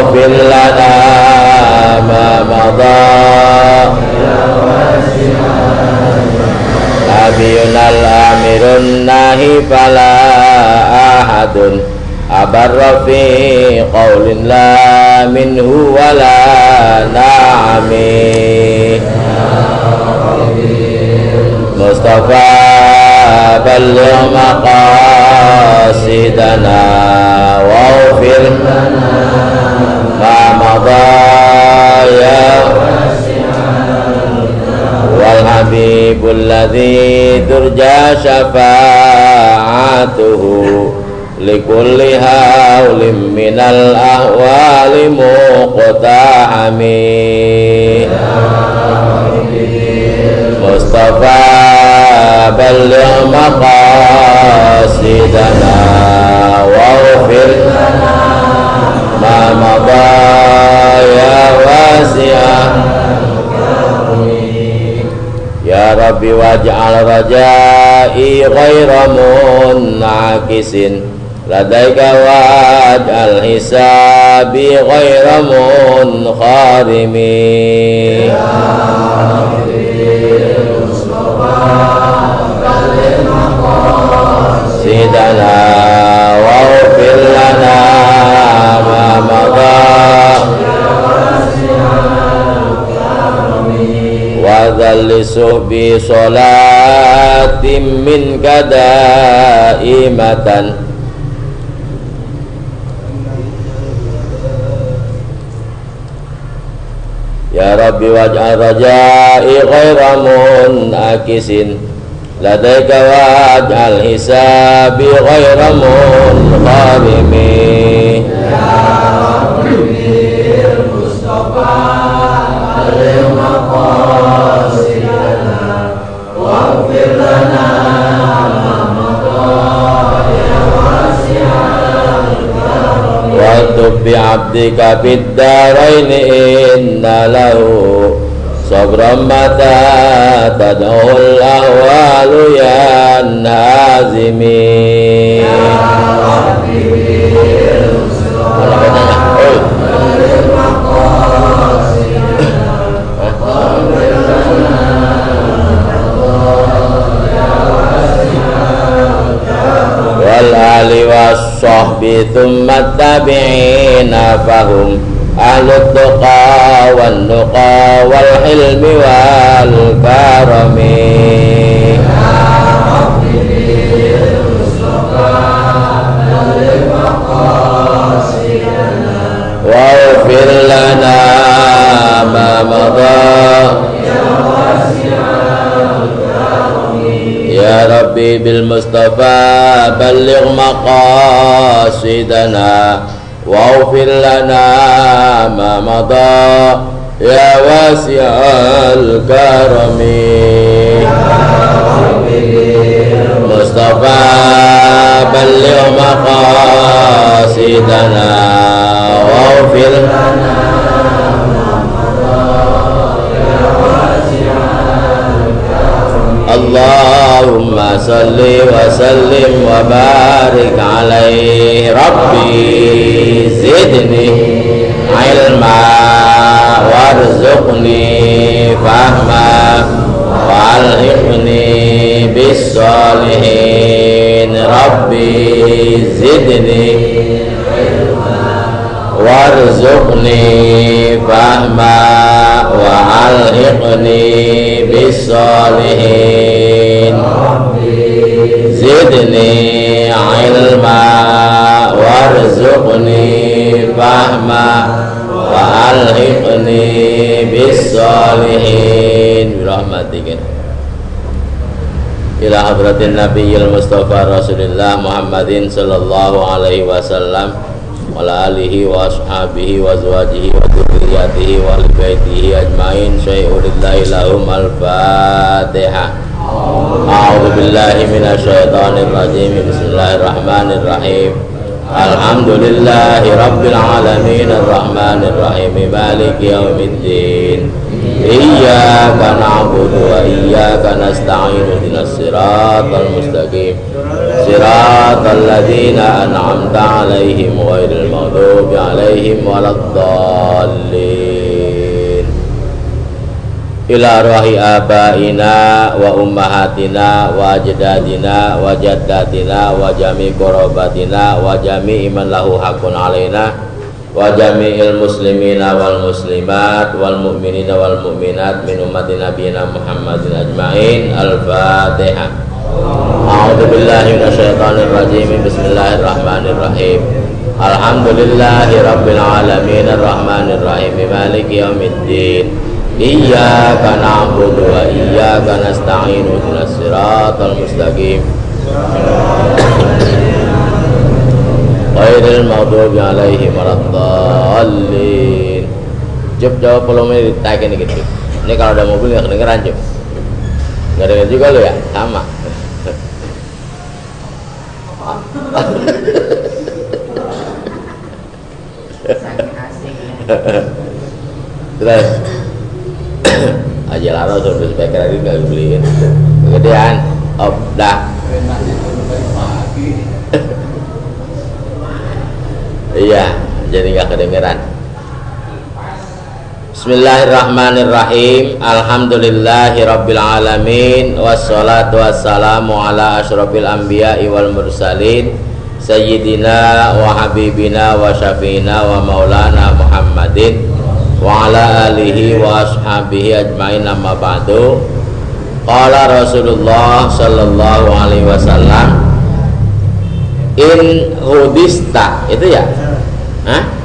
واغفر لنا ما مضى نبينا الأمير الناهي فلا أحد أبر في قول لا منه ولا نعم مصطفى بلغ مقاصدنا واغفر ما مضى يا والحبيب الذي ترجى شفاعته لكل هول من الأهوال مقتحم مصطفى بلغ مقاصدنا واغفر ما مضى يا واسع يا ربي واجعل رجائي غير منعكس لديك واجعل حسابي غير منخرم يا ربي سيدنا واغفر لنا ما مضى وذل صحبي صلاة منك دائمة يا ربي واجعل رجائي غير منعكس لديك واجعل حسابي غير منغرم يا ربي المصطفى بلغ مقاصدنا واغفر لنا ما مضى يا واسع الكرم واكتب بعبدك في الدارين إن له صبرا متى تدعو الأهوال يا النازمين يا ربي والآل والصحب ثم التابعين فهم أهل التقى والنقى والحلم والكرم يا ربي بالمصطفى بلغ مقاصدنا واغفر لنا ما مضى يا واسع الكرم يا ربي بالمصطفى بلغ مقاصدنا واغفر لنا ما مضى يا واسع الكرم مصطفى بلغ مقاصدنا واغفر لنا ما مضى يا واسع الكرم اللهم صل وسلم وبارك عليه ربي زدني علما وارزقني فهما والحقني بالصالحين ربي زدني علما وارزقني فهما والحقني بالصالحين زدني علما وارزقني فهما وألحقني بالصالحين برحمتك إلى حضرة النبي المصطفى رسول الله محمد صلى الله عليه وسلم وعلى آله وأصحابه وأزواجه وذريته وأهل بيته أجمعين شيء لله لهم الفاتحة أعوذ بالله من الشيطان الرجيم بسم الله الرحمن الرحيم الحمد لله رب العالمين الرحمن الرحيم مالك يوم الدين إياك نعبد وإياك نستعين اهدنا الصراط المستقيم siratal ladzina an'amta 'alaihim ghairil maghdubi 'alaihim waladdallin. Ila ruhi abaina wa ummahatina wa ajdadina wa jaddatina wa jami' qarabatina wa jami' man lahu haqqun 'alaina wa jami'il muslimina wal muslimat wal mu'minina wal mu'minat min ummati nabiyina Muhammadin ajma'in. Al-Fatihah. A'udzu billahi minasyaitonir rajim. Bismillahirrahmanirrahim. Alhamdulillahi rabbil alamin arrahmanir rahim maliki yaumiddin. Iyyaka na'budu wa iyyaka nasta'in ihdinas siratal mustaqim ghairil maghdubi 'alaihim waladdallin. Cup jawab volume ditaikin dikit. Ini kalau ada mobil nggak kedengeran, Cup. Nggak dengar juga lo ya? Sama. Terus aja laro suruh speaker lagi nggak beliin kegedean. Oh dah. Iya, jadi nggak kedengeran. Bismillahirrahmanirrahim. Alhamdulillahirabbil alamin wassalatu wassalamu ala asyrofil anbiya'i wal mursalin sayyidina wa habibina wa syafiina wa maulana Muhammadin wa ala alihi wa ashabihi ajmain. Amma ba'du. Qala Rasulullah sallallahu alaihi wasallam, in hudista, itu ya? Hah?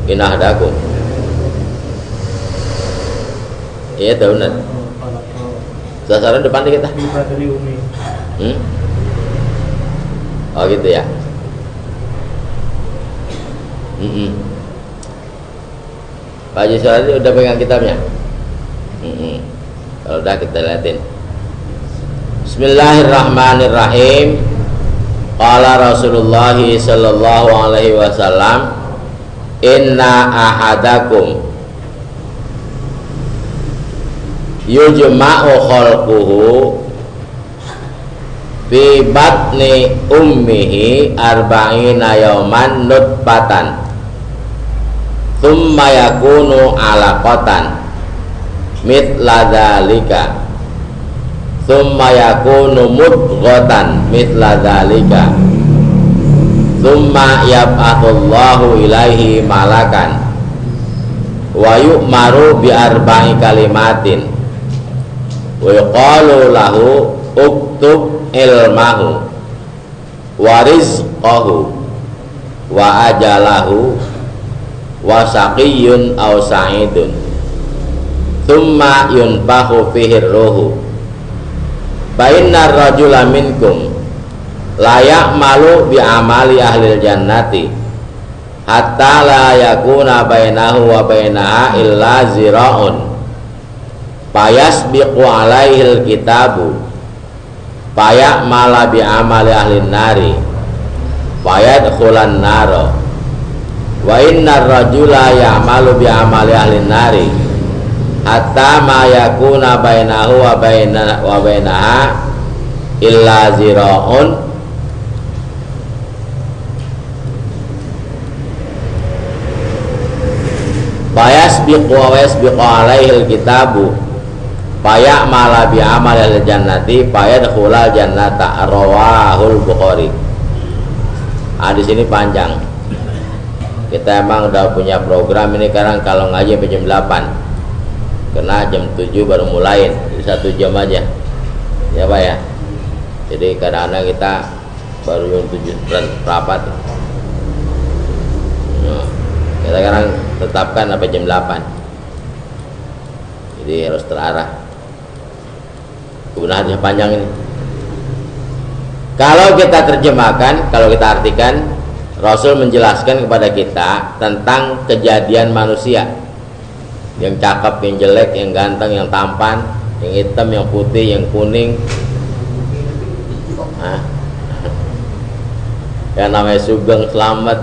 Inahdakum. Iya tahu benar. Sasaran depan kita. Oh gitu ya. Pak Haji Suhadi udah pegang kitabnya. Kalau udah kita liatin. Bismillahirrahmanirrahim. Qala Rasulullah sallallahu alaihi wasallam, inna ahadakum yujma'u khalquhu fi batni ummihi arba'ina yawman nutfatan thumma yakunu alaqatan mithla dzalika thumma yakunu mudghatan mithla dzalika thumma yab'atsullahu ilaihi malakan wa yu'maru bi arba'i kalimatin wa yuqalu lahu uktub ilmahu wa rizqahu wa ajalahu wa saqiyyun aw sa'idun thumma yunfahu fihi ruhu fa innar rajula minkum layak malu bi amali ahlil jannati hatta la yakuna bainahu wa bainaha illa zira'un fayasbiqu alaihil kitabu fayak mala bi amali ahlin nari fayadkhulan naro wa innar rajula ya'malu bi amali ahlin nari hatta ma yakuna bainahu wa bainaha illa zira'un fayasbiqu wa yasbiqu alaihil kitabu fayak mala bi amal al jannati fayadkhulal jannata. Rawahul Bukhari. Hadis ini panjang. Kita emang udah punya program ini sekarang kalau ngaji sampai jam 8. Karena jam 7 baru mulai. Jadi 1 jam aja. Ya Pak ya. Jadi kadang-kadang kita baru jam 7 rapat. Nah, kita sekarang tetapkan sampai jam 8. Jadi harus terarah. Kebenarannya panjang ini. Kalau kita terjemahkan, kalau kita artikan, Rasul menjelaskan kepada kita tentang kejadian manusia, yang cakep, yang jelek, yang ganteng, yang tampan, yang hitam, yang putih, yang kuning. Yang namanya Sugeng Slamet,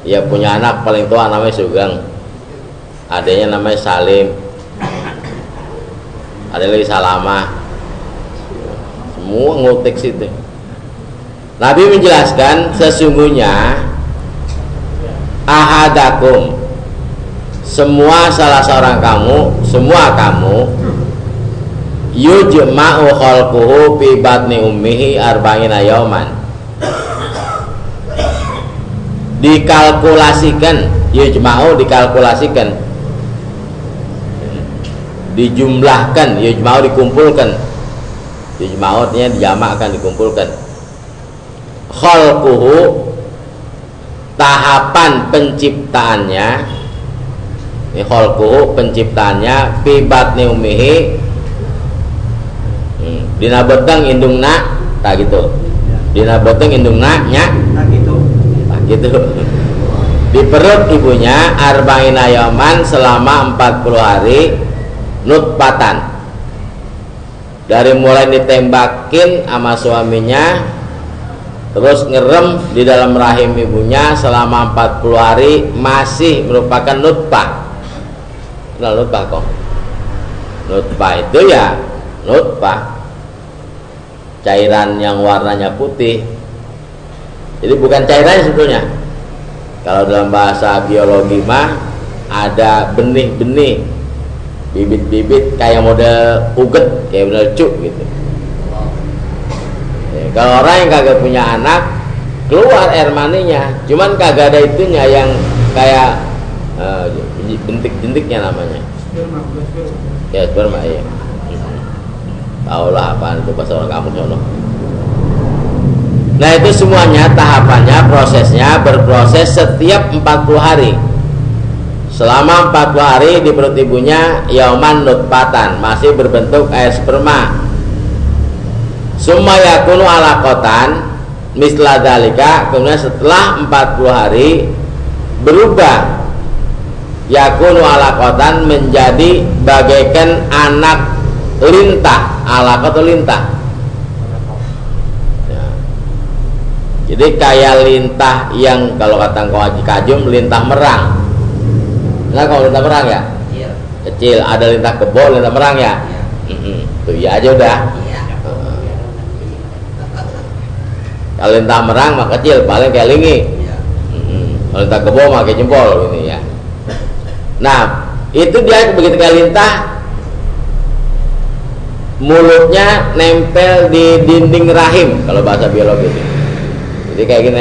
ya punya anak paling tua namanya Sugeng, adanya namanya Salim, ada lagi Salamah. semua ngutik situ. Nabi menjelaskan sesungguhnya ahadakum, semua salah seorang kamu, semua kamu, yujma'u khalquhu fi batni ummihi arba'ina yawman, dikalkulasikan, yujma'u dikalkulasikan, dijumlahkan, yujma'u dikumpulkan, yujma'u artinya dijamakkan, dikumpulkan, khalquhu tahapan penciptaannya, ini khalquhu penciptaannya, fi batni ummihi dina beteng indungna, tak gitu, dina beteng indungna nya tak gitu, di perut ibunya arba'ina yauman selama 40 hari, nutfatan, dari mulai ditembakin sama suaminya terus ngerem di dalam rahim ibunya selama 40 hari masih merupakan nutfah. Kenal nutfah kok? Nutfah itu ya nutfah, cairan yang warnanya putih. Jadi bukan cairannya sebetulnya. Kalau dalam bahasa biologi mah ada benih-benih, bibit-bibit kayak model uget, kayak model cuk gitu. Ya, kalau orang yang kagak punya anak keluar air maninya, cuman kagak ada itunya yang kayak bentik-bentiknya namanya. Ya sperma ya. Tahu lah apaan itu bahasa orang kampung sono. Nah itu semuanya tahapannya, prosesnya berproses setiap 40 hari. Selama 40 hari di perut ibunya yauman nutfatan, masih berbentuk air sperma. Summa yakunu alaqatan misla dzalika, kemudian setelah 40 hari berubah, yakunu alaqatan menjadi bagaikan anak lintah, alaqah atau lintah. Ya. Jadi kayak lintah yang kalau kata Ko Haji Kajum lintah merang. Nah kalau lintah merang ya? Kecil. Kecil, ada lintah kebo, lintah merang ya? Tuh ya aja udah. Kalau lintah merang mah kecil, paling kayak lingi. Kalau lintah kebo mah kayak jempol ini ya. Nah, itu dia begitu kayak lintah, mulutnya nempel di dinding rahim kalau bahasa biologi ini. Jadi kayak gini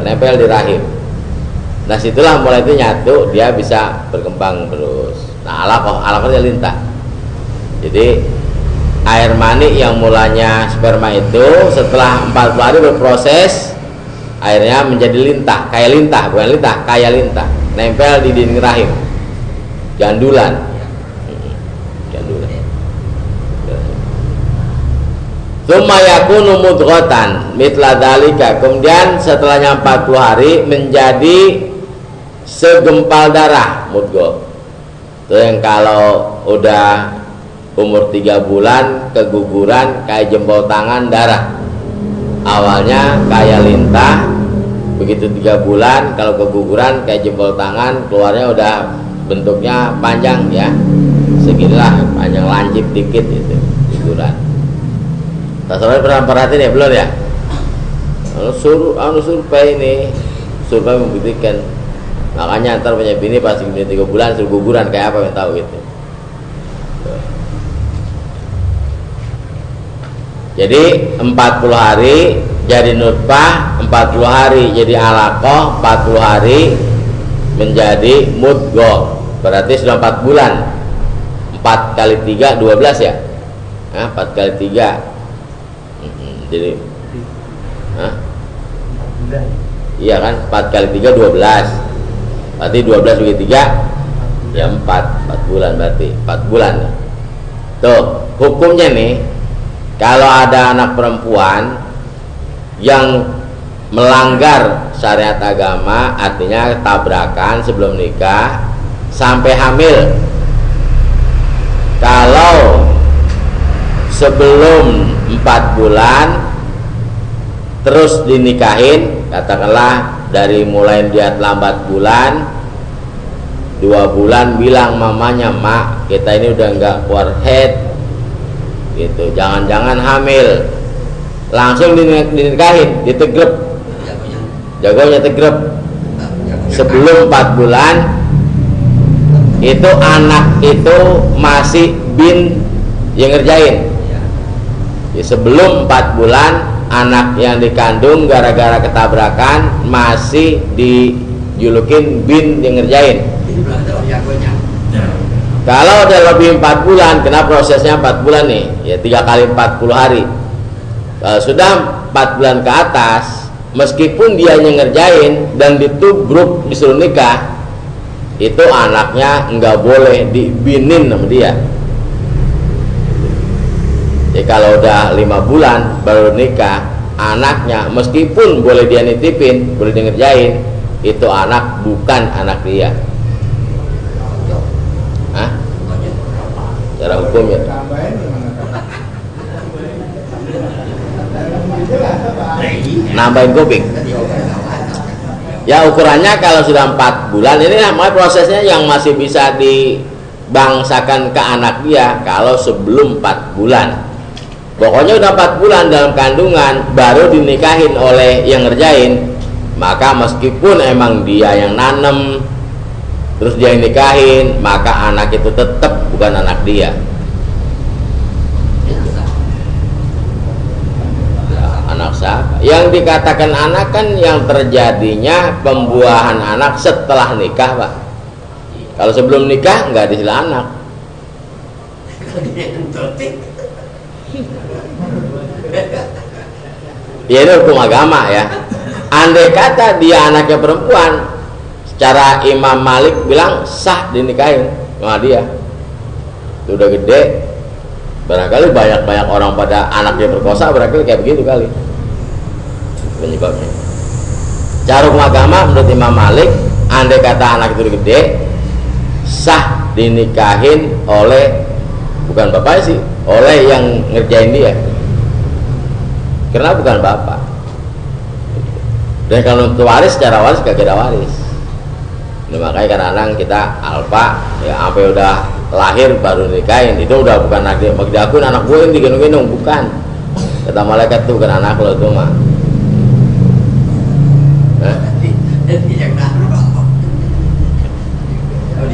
nempel di rahim. Nah, situlah mulai itu nyatu, dia bisa berkembang terus. Nah, alaqahnya lintah. Jadi air mani yang mulanya sperma itu setelah 40 hari berproses, airnya menjadi lintah, kayak lintah, bukan lintah, kayak lintah, nempel di dinding rahim, gandulan. Tsumma yakunu mudghatan mithla dzalika, kemudian setelahnya 40 hari menjadi segempal darah, mudghah. Itu yang kalau udah umur 3 bulan keguguran kayak jempol tangan darah. Awalnya kayak lintah, begitu 3 bulan kalau keguguran kayak jempol tangan, keluarnya udah bentuknya panjang ya, seginilah, panjang lancip dikit itu guguran. Tasawuf pernah perhatiin ya belum ya? Survei ini, survei membuktikan. Makanya antar punya bini pas 3 bulan suruh guguran kayak apa yang tahu gitu. Jadi 40 hari jadi nutfah, 40 hari jadi alaqah, 40 hari menjadi mudghah. Berarti sudah 4 bulan. 4 kali 3 12 ya? Nah, 4 kali 3 jadi iya kan, 4 kali 3 12, berarti 12 bagi 3 ya 4 bulan, berarti 4 bulan. Tuh hukumnya nih, kalau ada anak perempuan yang melanggar syariat agama, artinya tabrakan sebelum nikah sampai hamil, kalau sebelum 4 bulan terus dinikahin, katakanlah dari mulai dia lambat bulan 2 bulan bilang mamanya, mak kita ini udah nggak keluar head gitu, jangan-jangan hamil. langsung dinikahin, ditegrep, jagonya tegrep. Sebelum 4 bulan itu anak itu masih bin yang ngerjain. Ya, sebelum 4 bulan anak yang dikandung gara-gara ketabrakan masih dijulukin bin yang ngerjain. Kalau udah lebih 4 bulan, kena prosesnya 4 bulan nih, ya 3 kali 40 hari. Kalau sudah 4 bulan ke atas, meskipun dia yang ngerjain dan ditubruk disuruh nikah, itu anaknya nggak boleh dibinin sama dia. Jadi kalau udah 5 bulan baru nikah, anaknya meskipun boleh dia nitipin, boleh dia ngerjain, itu anak bukan anak dia. Hah? Cara hukumnya nambahin kuping. Ya ukurannya kalau sudah 4 bulan, ini namanya prosesnya yang masih bisa dibangsakan ke anak dia kalau sebelum 4 bulan. Pokoknya udah 4 bulan dalam kandungan baru dinikahin oleh yang ngerjain, maka meskipun emang dia yang nanem terus dia yang nikahin, maka anak itu tetap bukan anak dia. Anak siapa? Yang dikatakan anak kan yang terjadinya pembuahan anak setelah nikah, Pak. Kalau sebelum nikah nggak diistilah anak. Ya ini hukum agama ya. Andai kata dia anaknya perempuan, secara Imam Malik bilang sah dinikahin sama dia. Itu udah gede, barangkali banyak orang pada anaknya perkosa, barangkali kayak begitu kali penyebabnya. Cara hukum agama menurut Imam Malik, andai kata anak itu udah gede, sah dinikahin oleh, bukan bapak sih, oleh yang ngerjain dia, karena bukan bapak. Dan kalau untuk waris, secara waris gak ada waris. Nah, makanya kadang-kadang kita alfa ya sampai udah lahir baru nikahin, itu udah bukan anak dia. Bagi aku anak gue yang digendong-gendong, bukan. Kata malaikat tuh bukan anak lo tuh mah.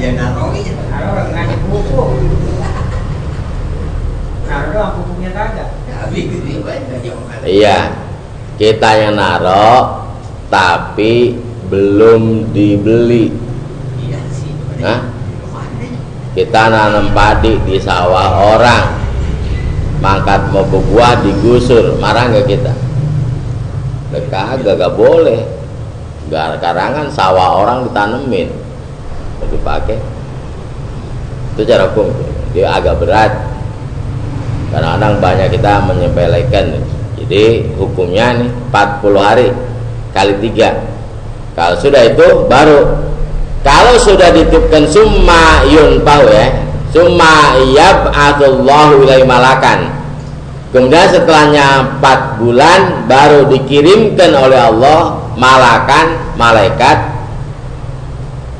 Dia naruh ngajak buku. Naruh bukunya kagak. Iya, kita yang naruh tapi belum dibeli. Nah, kita nanam padi di sawah orang, mangkat mau buah digusur, marah nggak kita? Kagak, gak boleh. Karangan sawah orang ditanemin, dipakai. Itu cara hukum. Dia agak berat. Kadang-kadang banyak kita menyepelekan. Jadi hukumnya nih 40 hari kali 3. Kalau sudah itu baru. Kalau sudah dititipkan summa yunpau ya, summa yab'atsullahu ilaihi malakan. Kemudian setelahnya 4 bulan baru dikirimkan oleh Allah malakan, malaikat,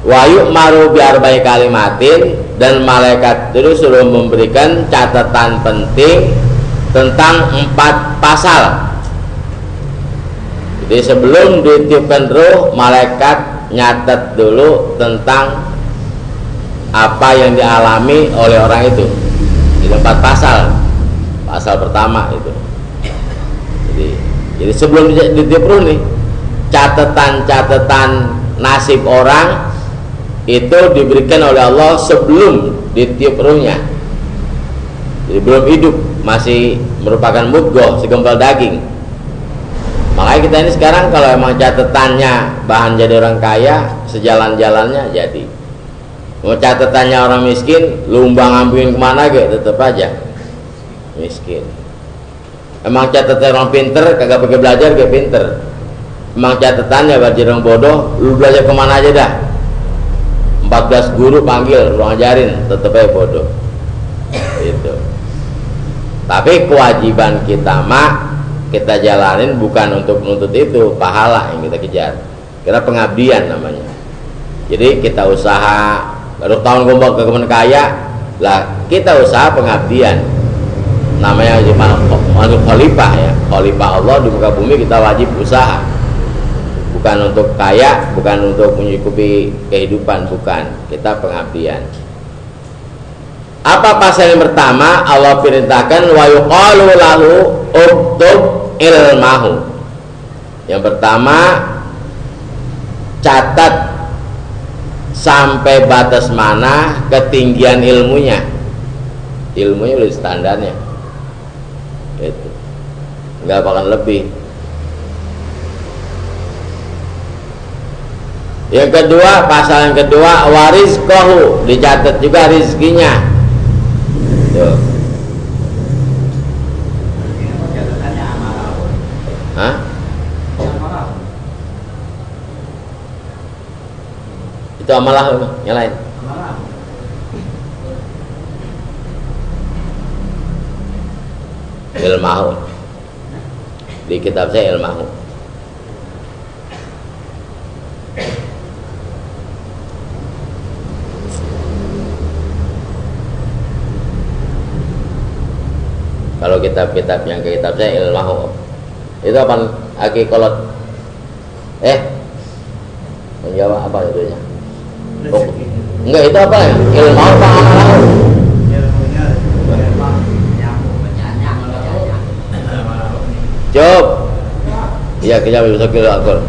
wa yu'maru bi arba'i kalimatin, dan malaikat itu sudah memberikan catatan penting tentang 4 pasal. Jadi sebelum ditiupkan ruh, malaikat nyatet dulu tentang apa yang dialami oleh orang itu. Jadi 4 pasal. Pasal pertama itu. Jadi sebelum ditiup ruh nih, catatan-catatan nasib orang itu diberikan oleh Allah sebelum ditiup ruhnya. Jadi belum hidup, masih merupakan mudghah, segempal daging. Makanya kita ini sekarang kalau emang catatannya bahan jadi orang kaya, sejalan-jalannya jadi. Mau catatannya orang miskin, lumbang ambilin kemana gitu, tetap aja miskin. Emang catatan orang pinter, kagak pakai belajar, kayak pinter. Emang catatannya belajar orang bodoh, lu belajar kemana aja dah. 14 guru panggil, lu ngajarin, tetep aja bodoh. Itu. Tapi kewajiban kita mah kita jalanin bukan untuk menuntut itu pahala yang kita kejar, karena pengabdian namanya. Jadi kita usaha, baru tahun gombak ke kemen kaya lah, kita usaha pengabdian. namanya cuma khalifah ya, khalifah Allah di muka bumi. Kita wajib usaha, bukan untuk kaya, bukan untuk mencukupi kehidupan, bukan, kita pengabdian. Apa pasal yang pertama? Allah perintahkan wa yuqalu lahu uktub ilmahu. Yang pertama, catat sampai batas mana ketinggian ilmunya. Ilmunya udah standarnya itu, nggak bakal lebih. Yang kedua, pasal yang kedua, warizqahu, dicatat juga rizkinya. Tuh. Hah? Itu amalah, yang lain. Ilmahu, di kitab saya ilmahu. Kalau kitab-kitab yang ke kitab saya ilmahu itu apa? Aki kolot menjawab apa itu ya? Oh, enggak, itu apa ya? Ilmahu apa amalahu? Jawab. Iya, kita bisa kira akur.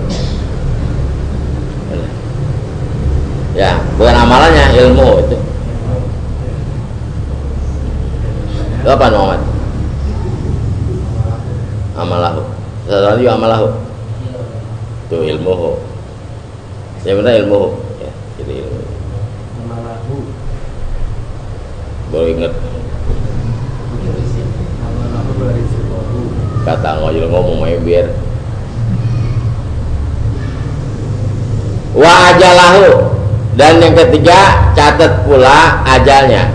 Ya, bukan amalannya, ilmu itu. Itu apa Muhammad? Amalahu. Setelah itu amalahu. Itu ilmuhu. Yang benar ilmuhu. Ya, jadi ilmu. Amalahu. Baru ingat. Kata ngomong main biar. Wa ajalahu, dan yang ketiga, catat pula ajalnya.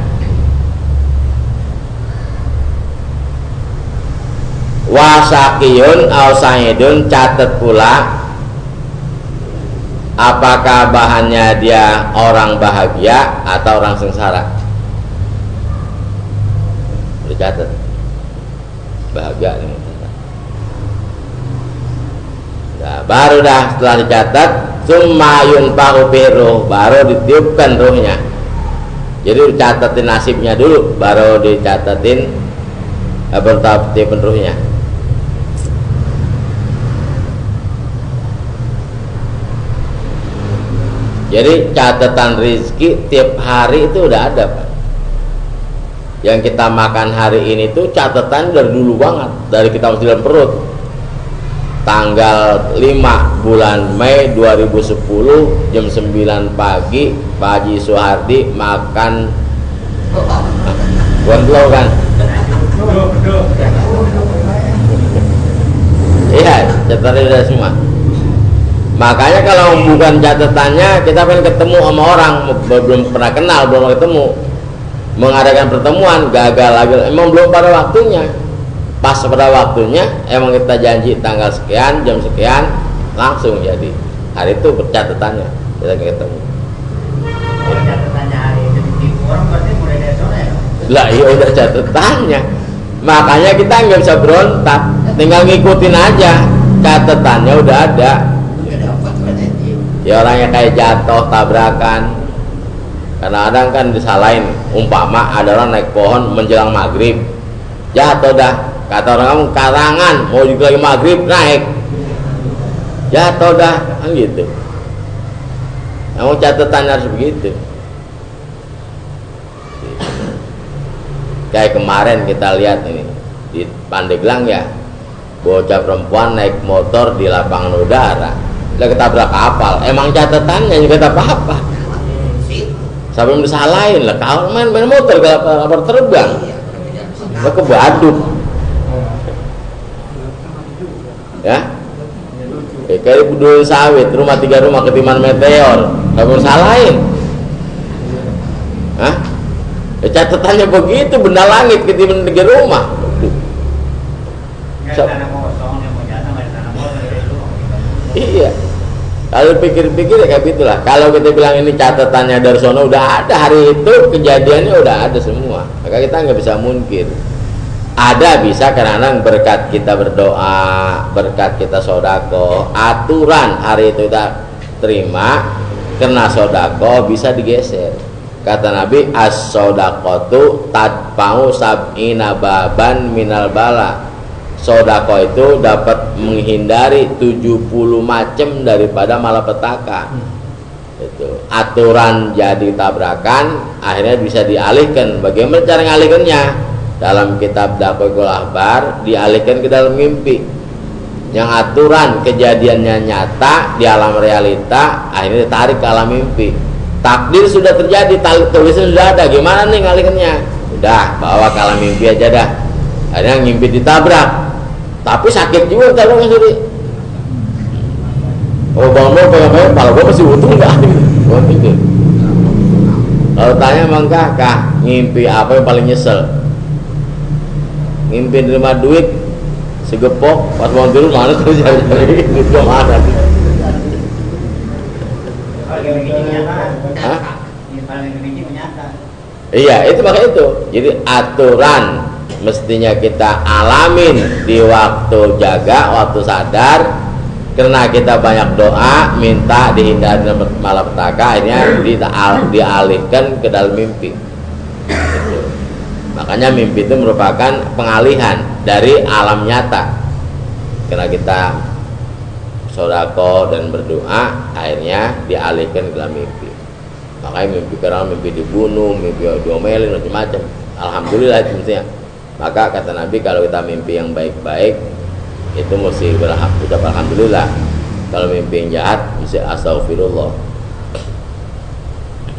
Wa saqiyun aw sa'idun, catat pula apakah bahannya dia orang bahagia atau orang sengsara. Dicatat bahagia nih. Nah, baru dah setelah dicatat, summa yunfahu biruh, baru ditiupkan ruhnya. Jadi dicatatin nasibnya dulu, baru dicatatin bertahap-tahap ruhnya. Jadi catatan rizki tiap hari itu udah ada, Pak. Yang kita makan hari ini tuh catatan dari dulu banget, dari kita masih dalam perut. Tanggal 5 bulan Mei 2010 jam 9 pagi Pak Haji Soehardi makan gondlo kan? Iya, catatannya udah semua. Makanya kalau bukan catatannya, kita pengen ketemu sama orang belum pernah kenal, belum ketemu, mengadakan pertemuan gagal lagi, emang belum pada waktunya. Pas pada waktunya emang kita janji tanggal sekian jam sekian, langsung jadi hari itu catatannya kita ketemu. Kalau catatannya hari itu ditipu orang berarti mulai dari sore ya? Lah iya, udah catatannya, makanya kita nggak bisa berontak, tinggal ngikutin aja, catatannya udah ada. Ya orangnya kayak jatuh tabrakan, kadang-kadang kan disalahin. Umpama ada orang naik pohon menjelang maghrib, jatuh dah. Kata orang kamu karangan, mau juga lagi maghrib naik, jatuh dah, kan gitu. Kamu catatannya harus begitu. Kayak kemarin kita lihat ini di Pandeglang ya, bocah perempuan naik motor di lapangan udara, udah ketabrak kapal. Emang catatannya juga tak apa-apa. Sampai disalahin lah, kalau main motor kapal terbang, udah ke Badut. Ya, kayak budul sawit, rumah 3 rumah ketiman meteor, kamu salahin. Hah? Ya, catatannya begitu, benda langit ketiman 3 rumah. Iya. Kalau pikir-pikir ya kayak gitulah. Kalau kita bilang ini catatannya dari sono udah ada, hari itu kejadiannya udah ada semua. Maka kita nggak bisa munkir. Ada bisa kadang-kadang berkat kita berdoa, berkat kita sodako, aturan hari itu kita terima karena sodako bisa digeser. Kata Nabi, as-sodaqatu tadfa'u sab'ina baban minal bala. Sodako itu dapat menghindari 70 macam daripada malapetaka. Itu aturan jadi tabrakan, akhirnya bisa dialihkan. Bagaimana cara mengalihkannya? Dalam kitab Dakwahul Ahbar dialihkan ke dalam mimpi. Yang aturan kejadiannya nyata di alam realita, akhirnya ditarik ke alam mimpi. Takdir sudah terjadi, tulisan sudah ada, gimana nih ngalihkannya? Udah, bawa ke alam mimpi aja dah. Akhirnya mimpi ditabrak, tapi sakit juga kalau nggak sendiri. Oh bangun pengen kepala gue masih utuh nggak? Kalau tanya emang kah ngimpi apa yang paling nyesel? Ngimpi nerima duit segepok, pas mau turun mana tuh jadi duit gue mana? Iya, itu makanya itu. Jadi aturan mestinya kita alamin di waktu jaga, waktu sadar. Karena kita banyak doa, minta dihindari malapetaka, akhirnya dialihkan ke dalam mimpi. Gitu. Makanya mimpi itu merupakan pengalihan dari alam nyata. Karena kita sodako dan berdoa, akhirnya dialihkan ke dalam mimpi. Makanya mimpi karena mimpi dibunuh, mimpi diomelin, macam-macam. Alhamdulillah itu mestinya. Maka kata Nabi, kalau kita mimpi yang baik-baik itu mesti ucap alhamdulillah. Kalau mimpi yang jahat mesti astagfirullah.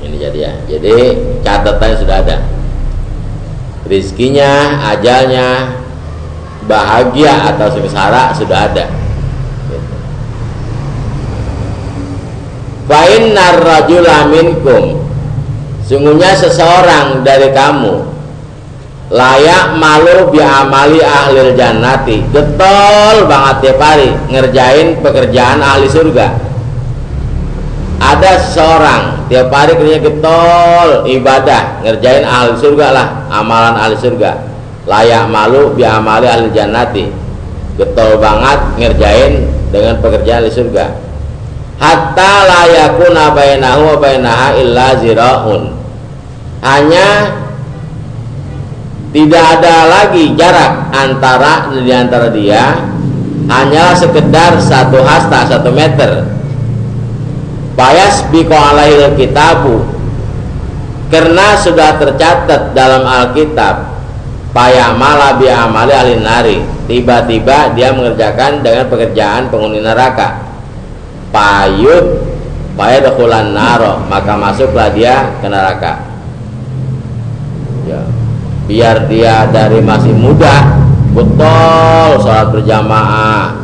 Ini jadi ya. Jadi catatannya sudah ada. Rizkinya, ajalnya, bahagia atau sengsara sudah ada. Fa innar rajula minkum, sungguhnya seseorang dari kamu layak malu bi amali ahlil jannati, getol banget tiap hari ngerjain pekerjaan ahli surga. Ada seseorang tiap hari kerja getol ibadah ngerjain ahli surga lah, amalan ahli surga. Layak malu bi amali ahlil jannati, getol banget ngerjain dengan pekerjaan ahli surga. Hatta la yakuna bainahu wa bainaha illa ziraun, hanya tidak ada lagi jarak di antara dia, hanyalah sekedar 1 hasta, 1 meter. Bayas biko alaihil kitabu, karena sudah tercatat dalam Alkitab, payamala bi amali ahlin nari, tiba-tiba dia mengerjakan dengan pekerjaan penghuni neraka. Payadkhulan naro, maka masuklah dia ke neraka. Ya. Biar dia dari masih muda betul sholat berjamaah,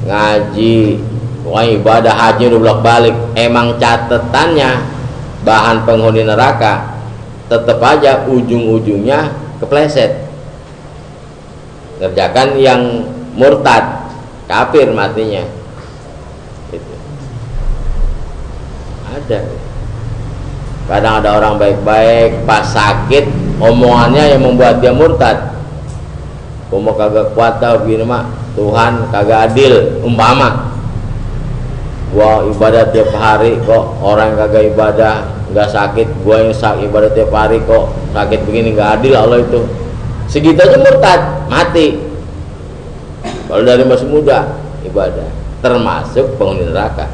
ngaji, ibadah haji udah bolak-balik, emang catatannya bahan penghuni neraka, tetap aja ujung-ujungnya kepleset, ngerjakan yang murtad, kafir matinya. Itu ada. Kadang ada orang baik-baik pas sakit omongannya yang membuat dia murtad. Mau kagak kuat tau begini mah, Tuhan kagak adil. Umpama gua ibadah tiap hari kok orang kagak ibadah, nggak sakit, gua yang sakit ibadah tiap hari kok sakit begini, nggak adil Allah itu. Segitu aja murtad, mati. Kalau dari masih muda ibadah, termasuk penghuni neraka.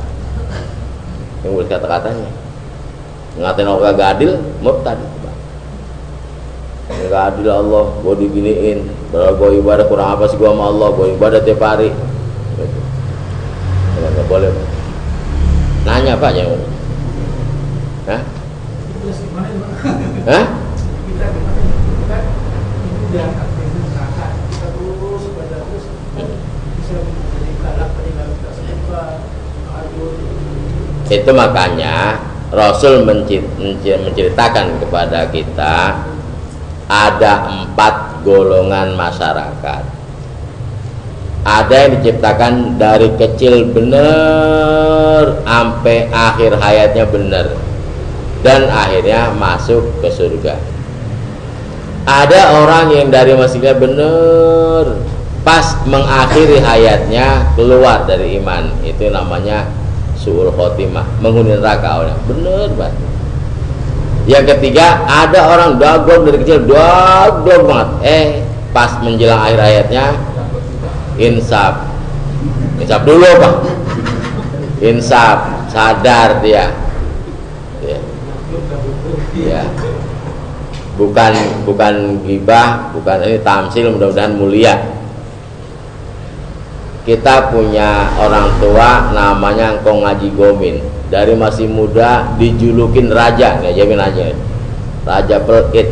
Yang boleh kata-katanya ngatain orang kagak adil, murtad. Nggak adil Allah, gue diginiin, padahal gue ibadah kurang apa sih gue sama Allah, gue ibadah tiap hari. Nggak boleh. Nanya Pak yang hah? Hah? Itu makanya Rasul menceritakan kepada kita ada 4 golongan masyarakat. Ada yang diciptakan dari kecil bener sampai akhir hayatnya bener, dan akhirnya masuk ke surga. Ada orang yang dari masjidnya bener, pas mengakhiri hayatnya keluar dari iman, itu namanya su'ul khotimah, menghuni neraka orang. Bener banget. Yang ketiga, ada orang daglok dari kecil, daglok banget. Pas menjelang akhir hayatnya insaf. Insaf dulu Pak. Insaf, sadar dia. Ya. Bukan ghibah, bukan ini tamsil, mudah-mudahan mulia. Kita punya orang tua namanya Engkong Ngaji Gomin. Dari masih muda dijulukin raja, nggak jamin aja. Raja Pelit.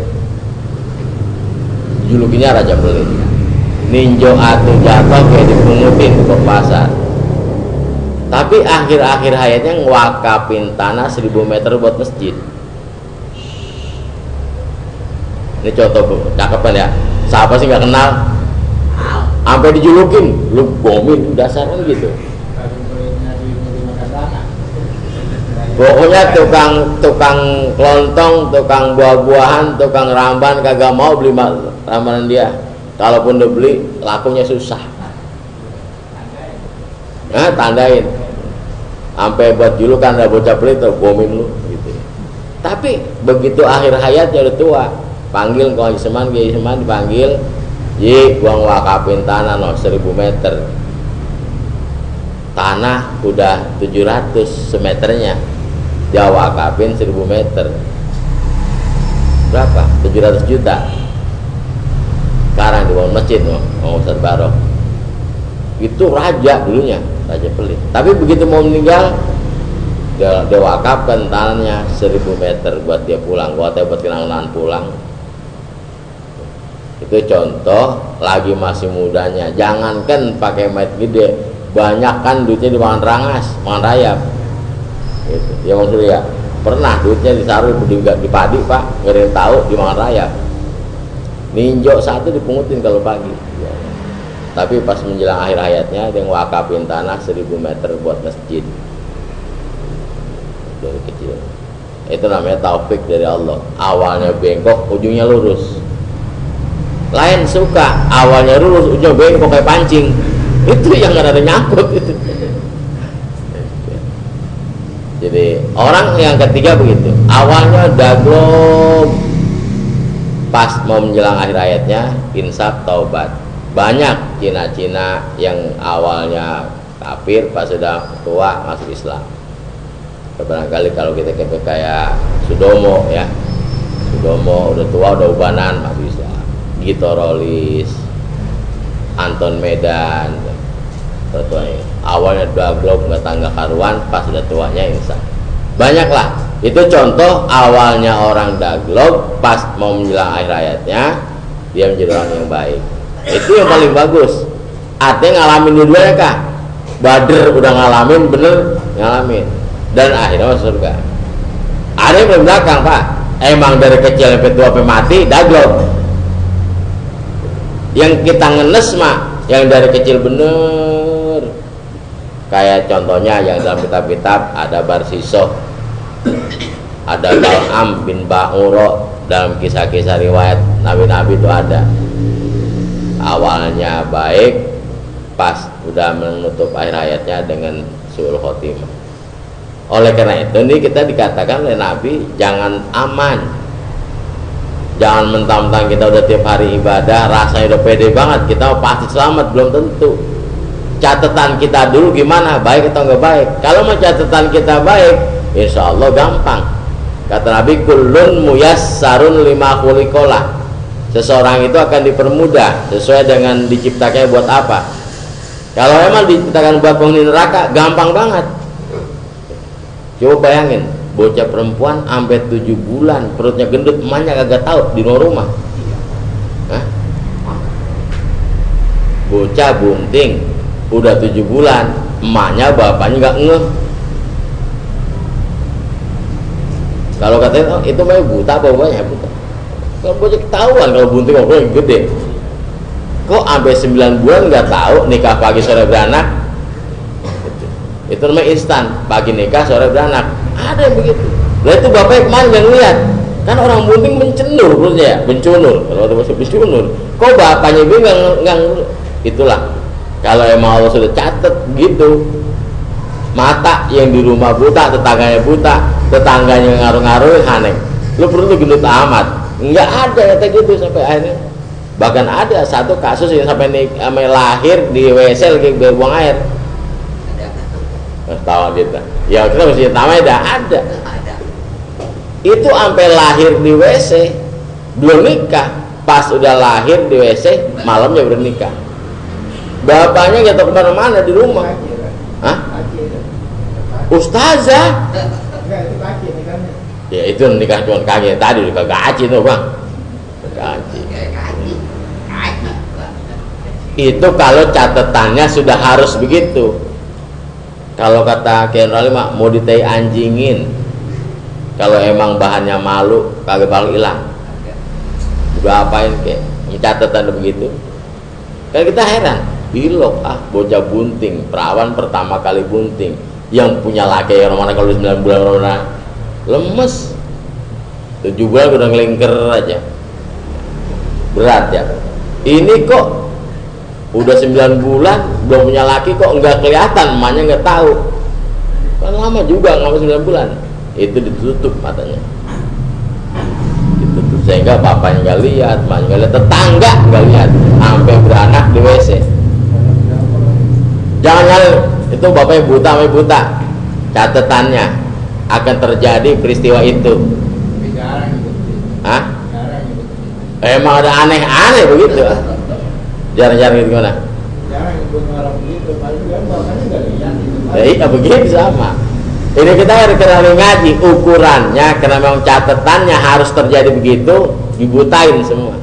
Julukinya Raja Pelit. Ninjo atu jatuh kayak dipungutin ke pasar. Tapi akhir-akhir hayatnya ngwakapin tanah 1000 meter buat masjid. Ini contoh cakep kan ya. Siapa sih nggak kenal? Sampai dijulukin, lu Gomin dasarnya gitu. Pokoknya tukang kelontong, tukang buah-buahan, tukang ramban kagak mau beli rambanan dia. Kalaupun udah beli, lakunya susah. Nah, tandain. Sampai buat julukan ada bocah pelit tuh, Gomin lu gitu. Tapi begitu akhir hayatnya udah tua, panggil Kiai Seman dipanggil, gua ngwakapin tanah 1000 meter. Tanah udah 700 semeternya, dia wakapin 1000 meter. Berapa? 700 juta. Sekarang dibangun masjid Ustaz Barok. Itu raja dulunya, Raja Pelit. Tapi begitu mau meninggal, dia wakafkan tanahnya 1000 meter buat dia pulang, buat kenangan pulang. Itu contoh lagi masih mudanya. Jangankan pakai mic gede, banyak kan duitnya dimakan rangas, makan rayap. Gitu. Ya maksudnya ya, pernah duitnya ditaruh di padi Pak, nggak ada yang tahu dimakan rayap. Ninjo satu dipungutin kalau pagi. Ya. Tapi pas menjelang akhir hayatnya dia ngwakafin tanah 1000 meter buat masjid. Dari kecil. Itu namanya taufik dari Allah. Awalnya bengkok, ujungnya lurus. Lain suka awalnya lurus, ujungnya bengkok kayak pancing. Itu yang nggak ada nyangkut itu. Jadi orang yang ketiga begitu. Awalnya daglok, pas mau menjelang akhir hayatnya insaf taubat. Banyak Cina-Cina yang awalnya kafir, pas sudah tua masuk Islam. Barangkali kalau kita kayak Sudomo ya, Sudomo udah tua udah ubanan masuk Islam. Gitorolis, Anton Medan, tuanya awalnya daglok nggak tangga karuan, pas sudah tuanya insaf. Banyaklah. Itu contoh awalnya orang daglok, pas mau menjelang akhir hayatnya dia menjadi orang yang baik. Itu yang paling bagus. Artinya ngalamin dua-duanya kah? Badr udah ngalamin, bener ngalamin, dan akhirnya masuk surga. Ada yang belum belakang Pak, emang dari kecil sampai tua sampai mati daglok. Yang kita ngenes mah yang dari kecil bener. Kayak contohnya yang dalam kitab-kitab ada Barsisoh, ada Bal'am bin Ba'uro, dalam kisah-kisah riwayat nabi-nabi itu ada. Awalnya baik, pas udah menutup akhir hayatnya dengan su'ul khotimah. Oleh karena itu nih kita dikatakan oleh Nabi jangan aman, jangan mentang-mentang kita udah tiap hari ibadah rasanya udah pede banget kita pasti selamat, belum tentu. Catatan kita dulu gimana, baik atau enggak baik. Kalau mau catatan kita baik, insya Allah gampang. Kata Nabi, kullun muyassarun lima khuliqalah. Seseorang itu akan dipermudah sesuai dengan diciptakannya buat apa. Kalau memang diciptakan buat penghuni neraka, gampang banget. Coba bayangin, bocah perempuan sampai 7 bulan perutnya gendut, emaknya kagak tahu di luar rumah. Hah? Bocah bunting udah 7 bulan, emaknya bapaknya nggak ngeh. Kalau katanya itu mah buta apa bapaknya buta. Kalau bocah ketahuan kalau bunting orang gede. Kok sampai 9 bulan nggak tahu nikah pagi sore beranak? Itu namanya instan, pagi nikah sore beranak. Ada yang begitu. Lah itu bapaknya kemarin yang lihat. Kan orang bunting mencenur perutnya ya, bencunur. Kalau ada bahasa bencunur. Kok bapaknya ibu nggak itulah. Kalau emang Allah sudah catat gitu, mata yang di rumah buta, tetangganya ngaruh-ngaruh aneh. Lu perlu gendut amat. Nggak ada kata gitu sampai akhirnya. Bahkan ada satu kasus yang sampai lahir di WC lagi buang air. Tahu kita. Ya kita mesti namanya ada. Itu sampai lahir di WC, belum nikah. Pas udah lahir di WC, malamnya bernikah. Bapaknya nggak tahu kemana-mana di rumah. Hah? Ustazah? Ya itu nikah cuma kaki tadi udah gaji tuh bang. Gaji. Itu kalau catatannya sudah harus begitu. Kalau kata Kiai Alim mau ditai anjingin. Kalau emang bahannya malu, kagak bakal hilang. Udah apain kayak catatan begitu? Kan kita heran, bilok bocah bunting, perawan pertama kali bunting, yang punya laki orang mana kalau 9 bulan orang mana lemes, 7 bulan udah ngelingker aja, berat ya. Ini kok udah 9 bulan belum punya laki kok nggak kelihatan, emaknya nggak tahu, kan lama juga nggak 9 bulan. Itu ditutup matanya, ditutup sehingga bapaknya nggak lihat, emaknya nggak lihat, tetangga nggak lihat, sampai beranak di WC. Jangan itu bapaknya buta, catatannya akan terjadi peristiwa itu. Hah? Emang ada aneh-aneh begitu? Jarang-jarang gitu gimana? Jarang ikut orang begitu, paling kan bapaknya nggak lihat. Ya iya begitu sama. Ini kita harus ngaji ukurannya, karena memang catatannya harus terjadi begitu, dibutain semua.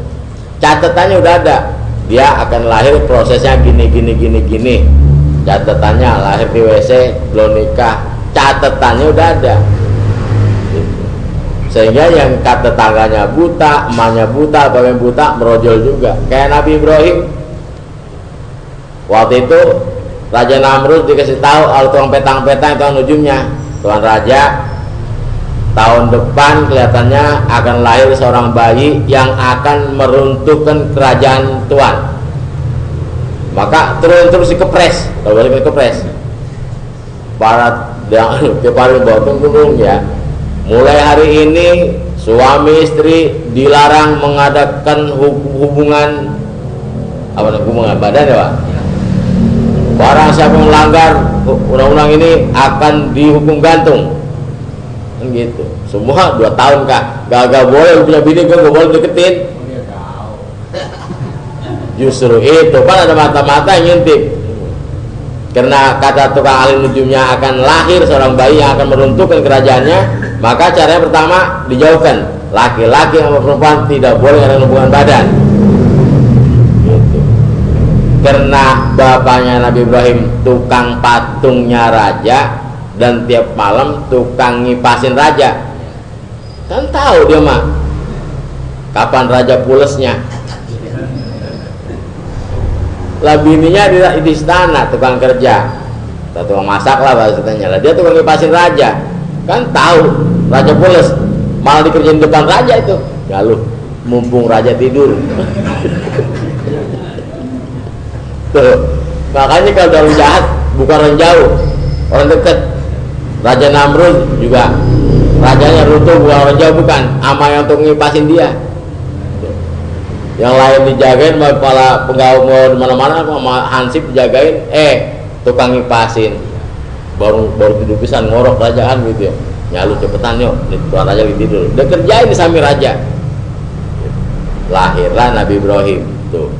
Catatannya udah ada, dia akan lahir prosesnya gini. Catatannya lahir di WC, belum nikah, catatannya udah ada. Sehingga yang kata tangganya buta, emaknya buta, bapaknya buta, merojol juga. Kayak Nabi Ibrahim. Waktu itu Raja Namrud dikasih tahu kalau tukang petang-petang itu ujungnya Tuan Raja tahun depan kelihatannya akan lahir seorang bayi yang akan meruntuhkan kerajaan Tuan. Maka terus dikepres, kalau balik dikepres. Para kepala botong gunung ya. Mulai hari ini suami istri dilarang mengadakan hubungan badan ya Pak. Barang siapa melanggar undang-undang ini akan dihukum gantung. Kan gitu. Semua 2 tahun Kak. Gak boleh punya bini, gak boleh deketin. Justru itu kan ada mata-mata yang ngintip. Karena kata tukang ahli nujumnya akan lahir seorang bayi yang akan meruntuhkan kerajaannya, maka caranya pertama dijauhkan. Laki-laki sama perempuan tidak boleh ada hubungan badan. Gitu. Karena bapaknya Nabi Ibrahim tukang patungnya raja dan tiap malam tukang ngipasin raja. Kan tahu dia mah kapan raja pulesnya. Lah bininya di istana tukang kerja, atau tukang masak lah bahasanya lah. Dia tukang ngipasin raja, kan tahu raja pules, malah dikerjain depan raja itu. Ya lu, mumpung raja tidur. Tuh, makanya kalau orang jahat bukan orang jauh, orang dekat. Raja Namrud juga rajanya runtuh bukan orang jauh, bukan ama yang untuk ngipasin dia. Yang lain dijagain sama kepala penggawa mau di mana-mana sama hansip dijagain, tukang ngipasin baru tidur pisan ngorok kerajaan gitu ya. Nyalu cepetan yuk, tuan raja lagi tidur. Udah kerjain di samping raja. Lahirlah Nabi Ibrahim tuh.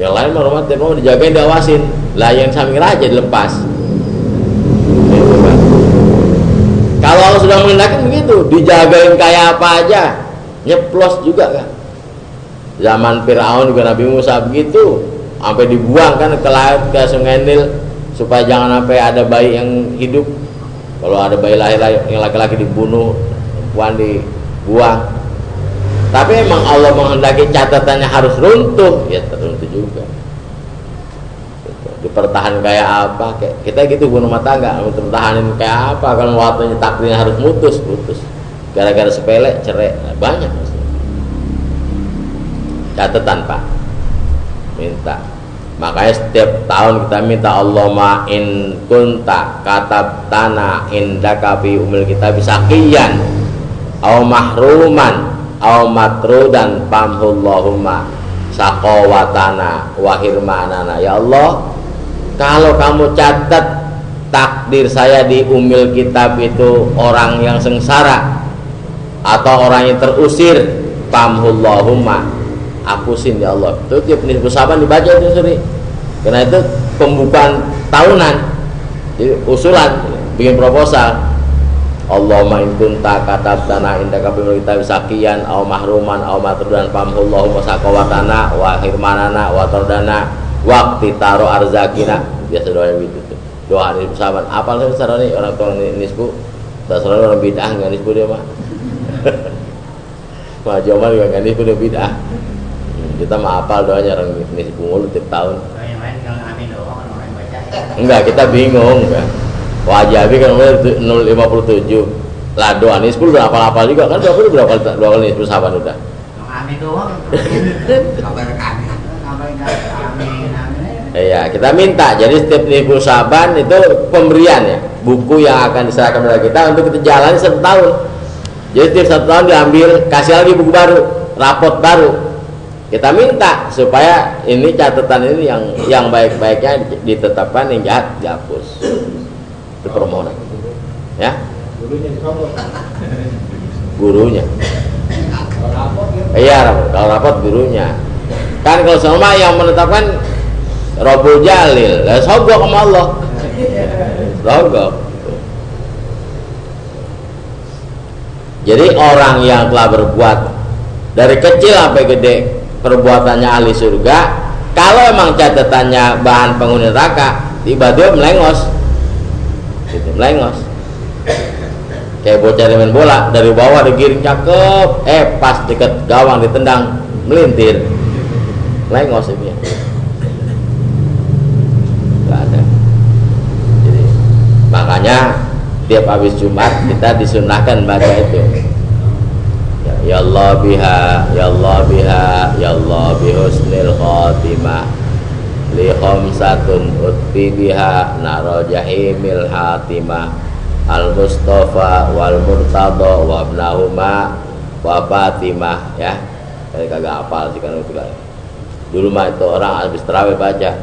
Yang lain mau dijagain diawasin. Lah yang samping raja dilepas. Gitu kan. Kalau Allah sudah menghendaki begitu, dijagain kayak apa aja, nyeplos juga kan. Zaman Firaun juga Nabi Musa begitu, sampai dibuang kan ke laut, ke Sungai Nil, supaya jangan sampai ada bayi yang hidup. Kalau ada bayi lahir yang laki-laki dibunuh, perempuan dibuang. Tapi emang Allah menghendaki catatannya harus runtuh, ya teruntuh juga. Dipertahan kayak apa? Kayak kita gitu, rumah tangga, dipertahanin kayak apa? Kalau waktunya takdirnya harus putus. gara-gara sepele cerai. Nah, banyak catatan Pak, minta. Makanya setiap tahun kita minta Allahumma in kunta katabtana indaka fi umil kitab saqiyan aw mahruman aw matrudan famhullahumma saqawatana wa hirmanana. Ya Allah, kalau kamu catat takdir saya di umil kitab itu orang yang sengsara atau orang yang terusir, famhullahumma, hapusin ya Allah. Itu tiap nisbu saban dibaca itu suri. Karena itu pembukaan tahunan. Jadi usulan, bikin proposal. Allahumma in kunta katabtana indaka fil kitab saqiyan aw mahruman aw matrudan famhullahumma saqawatana wa hirmanana wa tardana waqti taro arzakina. Biasa doa gitu tuh. Doa nisbu saban. Apal secara nih orang tua nisbu. Terserah orang bid'ah enggak nisbu dia mah. Mah Jamal juga enggak nisbu dia bid'ah. Kita mah hafal doanya orang nisbu mulu tiap tahun. Yang lain kalau amin doang kan orang baca. Enggak, kita bingung kan. Wajabi kan mulai 057. Lah doa nisbu udah hafal-hafal juga kan, dua kali nisbu saban udah. Yang amin doang. Kabar kami. Amin. Iya, kita minta. Jadi setiap nisbu saban itu pemberian ya, buku yang akan diserahkan kepada kita untuk kita jalani 1 tahun. Jadi setiap 1 tahun diambil, kasih lagi buku baru, rapot baru. Kita minta supaya ini catatan ini yang baik-baiknya ditetapkan, yang jahat dihapus. Itu permohonan. Ya. Gurunya. Iya, kalau rapot gurunya. Kan kalau sama yang menetapkan Rabbul Jalil, lah sogok sama Allah. Sogok. Jadi orang yang telah berbuat dari kecil sampai gede perbuatannya ahli surga, kalau emang catatannya bahan penghuni neraka, tiba-tiba melengos, gitu, melengos. Kayak bocah main bola dari bawah digiring cakep, pas deket gawang ditendang melintir, melengos itu ya. Gak ada. Jadi makanya tiap habis Jumat kita disunahkan baca itu. Ya Allah biha, ya Allah biha, ya Allah bihusnil khatimah li khamsatun utfi biha naro jahimil hatimah al mustafa wal murtada wa ibnahuma wa fatimah. Ya, saya kagak hafal sih kan itu kan. Dulu mah itu orang habis tarawih baca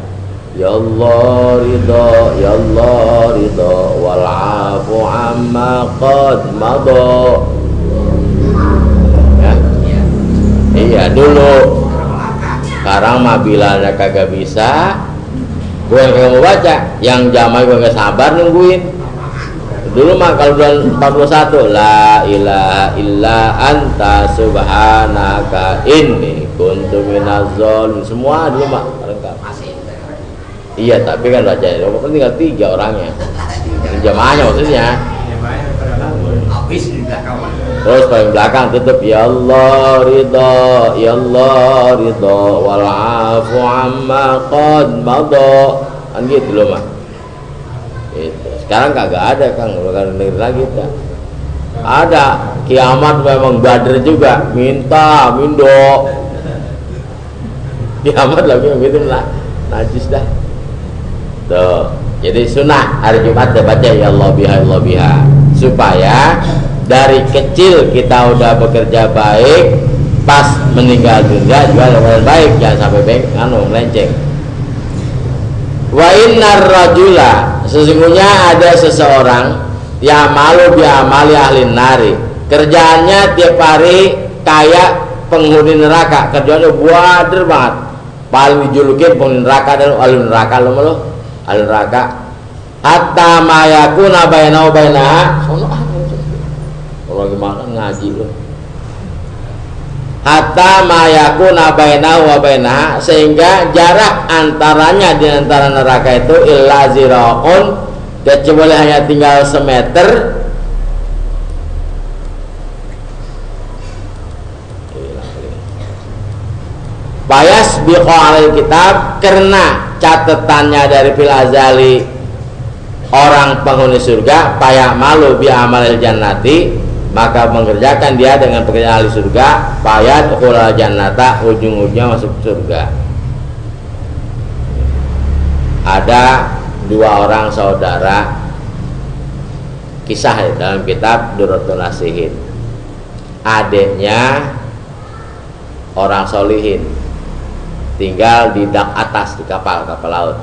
ya Allah ridho, ya Allah ridho wal afu amma qad madha. Iya dulu. Sekarang mah bilanya kagak bisa, gue yang kagak mau baca, yang jamaah gue gak sabar nungguin. Dulu mah kalau bulan 41 la ilaha illa anta subhanaka inni kuntu minaz zalimin, semua dulu mah lengkap. Iya, tapi kan bacanya kan tinggal 3 orangnya. Jamaahnya maksudnya. Habis di belakang. Terus paling belakang tutup ya Allah ridho, ya Allah ridho wal afu amma qad madha. Kan gitu loh mah. Itu. Sekarang kagak ada Kang, bukan denger lagi kita. Ada kiamat memang Badr juga, minta mindo. Kiamat lagi begitu lah. Najis dah. Tuh. Jadi sunnah hari Jumat baca ya Allah biha, ya Allah biha, supaya dari kecil kita udah bekerja baik, pas meninggal dunia juga dengan baik, jangan sampai melenceng. Wa innar rajula, sesungguhnya ada seseorang yang malu bi amali ahli nari, kerjaannya tiap hari kayak penghuni neraka, kerjaannya buader banget, paling dijulukin penghuni neraka dan ahli neraka lo, ahli neraka. Hatta mayakuna bainahu bainaha, kalau gimana ngaji loh. Hatta mayakuna bainahu wa bainaha, sehingga jarak antaranya di antara neraka itu illa ziraun, kecuali hanya tinggal semeter. Bayas biqo alil kitab, karena catatannya dari fil azali orang penghuni surga, payak malu bi amalil jannati, maka mengerjakan dia dengan pekerjaan ahli surga, payat ukhulal jannata, ujung-ujungnya masuk surga. Ada dua orang saudara, kisah dalam kitab Durratun Nasihin. Adiknya orang solihin, tinggal di dak atas, di kapal laut,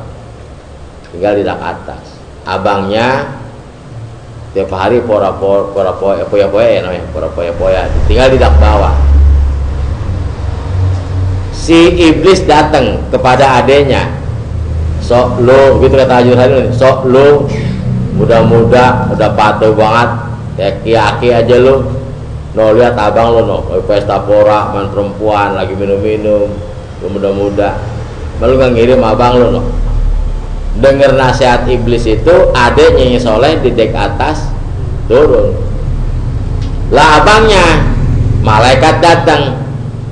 tinggal di dak atas. Abangnya tiap hari poya-poya tinggal di dak bawah. Si iblis datang kepada adiknya, sok lo, gitu kata Haji Haji, sok lo muda-muda udah patuh banget, aki-aki aja lo, no lihat abang lo no, pesta pora, main perempuan, lagi minum-minum, lo muda-muda, malu nggak ngirim abang lo no. Dengar nasihat iblis itu, adiknya yang soleh di dek atas turun. Lah abangnya, malaikat datang,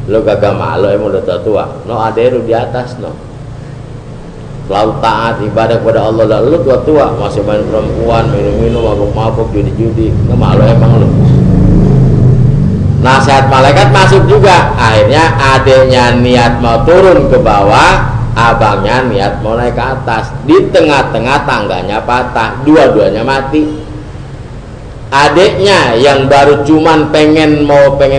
lo gagah malu emang udah tua, no adek lu di atas no, selalu taat ibadah kepada Allah, lalu tua masih main perempuan, minum-minum, mabuk-mabuk, judi-judi, nggak malu emang lu. Nasihat malaikat masuk juga. Akhirnya adiknya niat mau turun ke bawah, abangnya niat mau naik ke atas. Di tengah-tengah tangganya patah, dua-duanya mati. Adiknya yang baru cuman pengen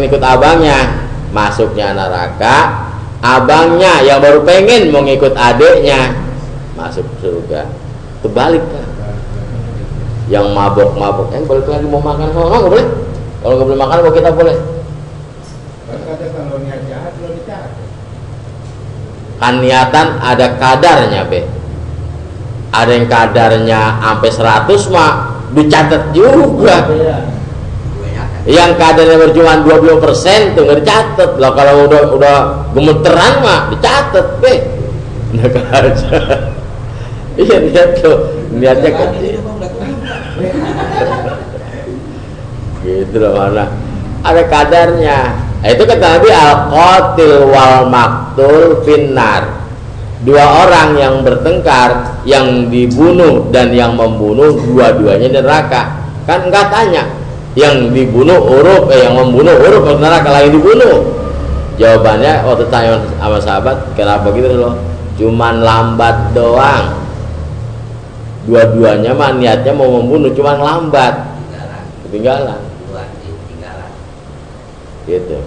ikut abangnya, masuknya neraka. Abangnya yang baru pengen mau ngikut adiknya, masuk surga. Terbalik kan? Yang mabok-mabok, balik lagi mau makan, nggak boleh. Kalau nggak boleh makan, kita boleh. Kalau niat jahat belum dicatat. Kan niatan ada kadarnya, be. Ada yang kadarnya sampai 100 mah dicatat juga. Yang kadarnya berjumlah 20% tuh nggak dicatat. Lah kalau udah gemeteran mah dicatat, be. Nah aja. Iya lihat tuh, niatnya kecil. Gitu loh mana. Ada kadarnya. Nah, itu kata Nabi, al-qatil wal maktul finnar. Dua orang yang bertengkar, yang dibunuh dan yang membunuh, dua-duanya neraka. Kan enggak tanya, yang dibunuh huruf, yang membunuh huruf ke neraka, lain dibunuh. Jawabannya waktu tanya sama sahabat, kenapa gitu loh? Cuman lambat doang. Dua-duanya mah niatnya mau membunuh, cuman lambat. Ketinggalan. Gitu.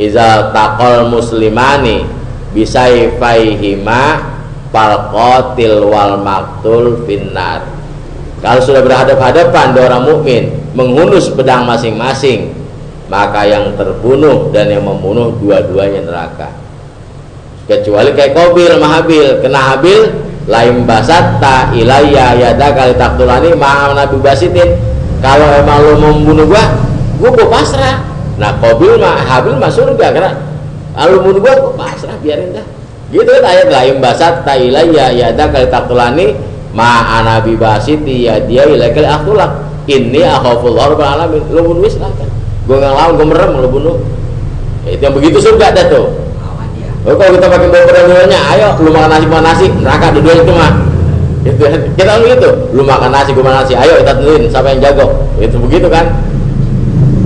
Iza taqal muslimani bisayfaihima fal qatil wal maktul finnar. Kalau sudah berhadap-hadapan dua orang mukmin menghunus pedang masing-masing, maka yang terbunuh dan yang membunuh dua-duanya neraka. Kecuali kayak Qabil sama Habil. Kena Habil, laim basatta ilayya yadaka litaqtulani ma'a nabi basitin. Kalau emang lu membunuh gua pasrah. Nah Qabil mah Habil mah surga, karena kalau bunuh gua pasrah, biarin dah. Gitu kan ayat lain basat ilayya yadaka litaqtulani ma ana bi basiti ya dia ilakal akhlak inni akhafullah rabbul alamin. Lu bunuh silakan. Gua enggak lawan, gua merem, lu bunuh. Ya, itu yang begitu surga dah tuh. Oh, kalau kita pakai bawa perempuannya, ayo lu makan nasi, neraka dua-duanya itu mah. Itu kita gitu. Lu makan nasi, gua makan nasi. Ayo kita tentuin siapa yang jago. Itu begitu kan?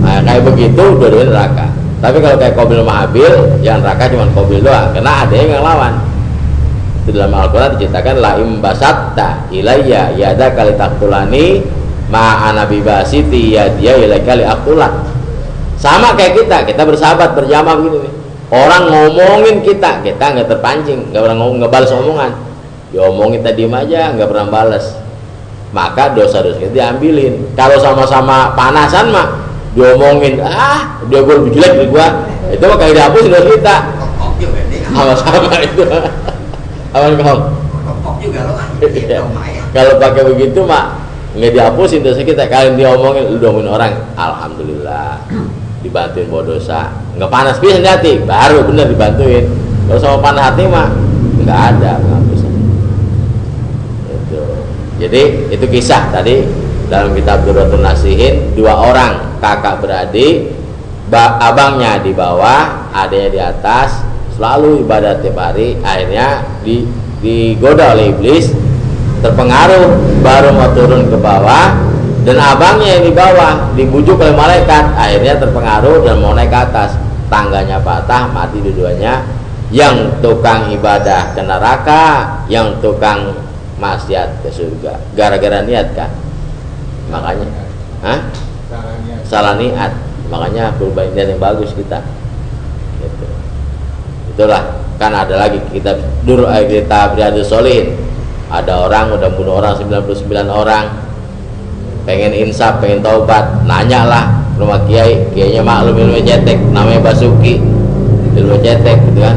Nah, kayak begitu dua-duanya neraka. Tapi kalau kayak Qabil sama Habil, yang neraka cuma Qabil doang, karena ada yang lawan. Itu dalam Al-Quran diceritakan laim basatta ilayya yadaka litaqtulani ma ana bi basiti yadiya ilaika liaqtulak. Sama kayak kita bersahabat berjamaah begini nih. Orang ngomongin kita nggak terpancing, nggak pernah nggak balas omongan. Diomongin tadi diem aja, nggak pernah balas. Maka dosa-dosa kita diambilin. Kalau sama-sama panasan mah diomongin, dia gue lebih jelek dari gue, itu mah kayak dihapusin dosa kita. Sama-sama itu. Aman kong. Kalau pakai begitu mah nggak dihapusin dosa kita. Kalian diomongin, lu diomongin orang, alhamdulillah dibantuin bawa dosa, nggak panas bisa hati, baru bener dibantuin. Kalau sama panas hati mah nggak ada, nggak bisa. Itu. Jadi itu kisah tadi dalam kitab Durratun Nasihin, dua orang kakak beradik, abangnya di bawah, adanya di atas, selalu ibadah tiap hari. Akhirnya digoda oleh iblis, terpengaruh, baru mau turun ke bawah, Dan abangnya yang di bawah dibujuk oleh malaikat, akhirnya terpengaruh dan mau naik ke atas. Tangganya patah, mati dua-duanya. Yang tukang ibadah ke neraka, yang tukang maksiat ke surga. Gara-gara niat kan? Makanya, salah niat. Makanya berubah niat yang bagus kita. Gitu. Itulah, kan ada lagi kita Riyadhus Shalihin. Ada orang udah bunuh orang 99 orang. Pengen insaf, pengen taubat, nanya lah rumah kiainya maklum ilmu cetek, namanya Basuki, ilmu cetek gitu kan.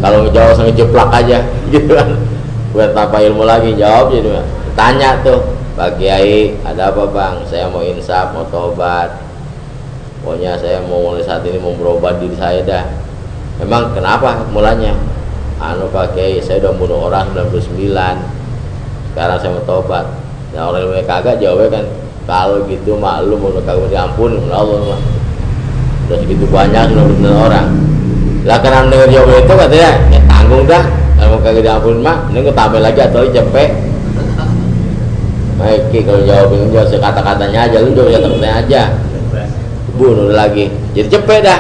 Kalau ngejawab sama jeplak aja gitu kan, buat tanpa ilmu lagi jawab jadi tanya tuh, Pak Kiai ada apa bang? Saya mau insaf, mau taubat, pokoknya saya mau mulai saat ini mau berubah diri saya dah. Emang kenapa mulanya? Pak Kiai, saya udah bunuh orang 99, sekarang saya mau taubat. Nah orang yang kagak jawabnya kan, kalau gitu maklum udah kagak diampun Allah mah. Udah segitu banyak 99 orang. Lah karena dengar jawaban itu katanya, ya tanggung dah. Kalau kagak diampun mah, ini gue tambah lagi atau cepet. Baik, kalau jawabin jawab sekata-katanya aja, lu jawab kata-katanya aja. Bunuh lagi. Jadi cepet dah.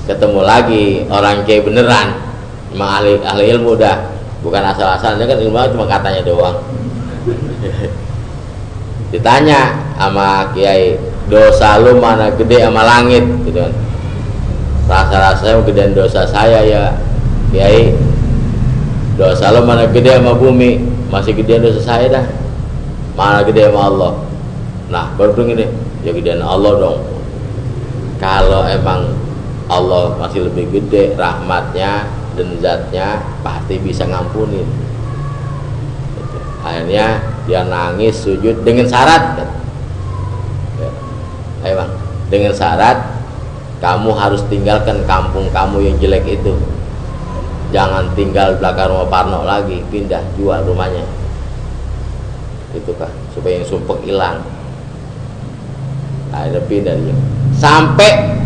Ketemu lagi orang kayak beneran, emang ahli ilmu dah. Bukan asal-asalnya kan ilmu cuma katanya doang. Ditanya sama kiai, dosa lu mana gede sama langit gitu kan. Rasa-rasanya gedean dosa saya ya kiai. Dosa lu mana gede sama bumi, masih gedean dosa saya dah. Mana gede sama Allah. Nah baru begini, ya gedean Allah dong. Kalau emang Allah masih lebih gede rahmatnya dan zatnya, pasti bisa ngampunin. Akhirnya dia nangis sujud dengan syarat kan? Ya. Ayo bang, dengan syarat kamu harus tinggalkan kampung kamu yang jelek itu, jangan tinggal belakang rumah Parno lagi, pindah, jual rumahnya itu kan, supaya yang sumpek hilang. Akhirnya pindah dia, sampai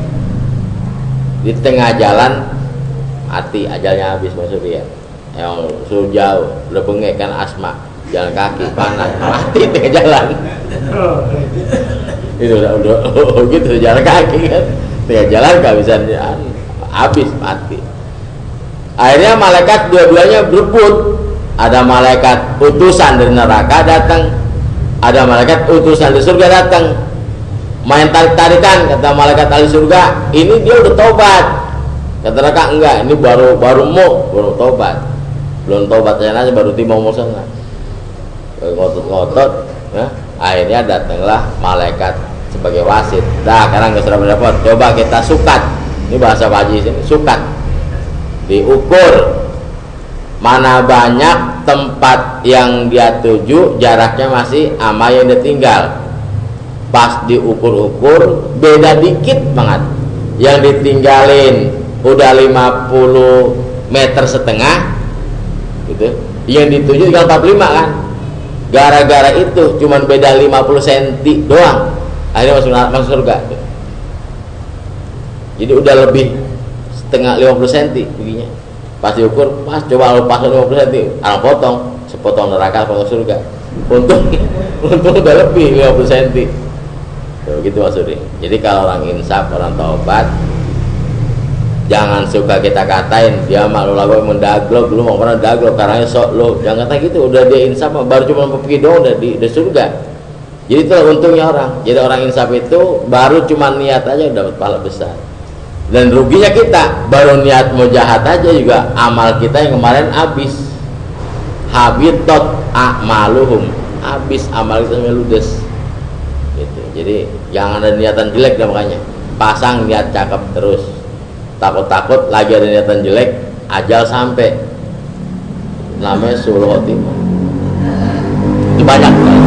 di tengah jalan mati, ajalnya habis masuk dia. Yang suruh jauh, udah bengek kan asma, jalan kaki panas, mati tengah jalan. Itu udah gitu jalan kaki kan, tengah jalan gak bisa, habis mati. Akhirnya malaikat dua-duanya berebut. Ada malaikat utusan dari neraka datang, ada malaikat utusan dari surga datang. Main tarik-tarikan, kata malaikat ahli surga, ini dia udah tobat. Kata neraka enggak, ini baru tobat. Belum tobat saya aja, baru timau musana. Ngotot-ngotot, ya. Akhirnya datanglah malaikat sebagai wasit. Dah, sekarang nggak sudah mendapat. Coba kita sukat. Ini bahasa Pak Haji sini, sukat. Diukur mana banyak tempat yang dia tuju, jaraknya masih sama yang dia tinggal. Pas diukur-ukur beda dikit banget. Yang ditinggalin udah 50 meter setengah gitu, yang dituju tinggal 45 kan. Gara-gara itu cuman beda 50 cm doang, akhirnya masuk surga. Jadi udah lebih setengah 50 cm begini. Pas diukur, pas coba lu pas 50 cm, orang potong, sepotong neraka potong surga. Untung udah lebih 50 cm. Tuh, gitu maksudnya. Jadi kalau orang insaf, orang taubat, jangan suka kita katain dia malu lagu mendaglok, lu mau pernah daglok karena sok lu, jangan kata gitu. Udah dia insaf baru cuma pergi doang udah di surga. Jadi itu untungnya orang. Jadi orang insaf itu baru cuma niat aja udah dapat pahala besar. Dan ruginya kita baru niat mau jahat aja juga amal kita yang kemarin habis. Habitat a'maluhum, habis amal kita ludes. Gitu. Jadi jangan ada niatan jelek dah, makanya pasang niat cakep terus. Takut-takut lagi ada niatan jelek, ajal sampai. Namanya sulh khotimah. Itu banyak kan?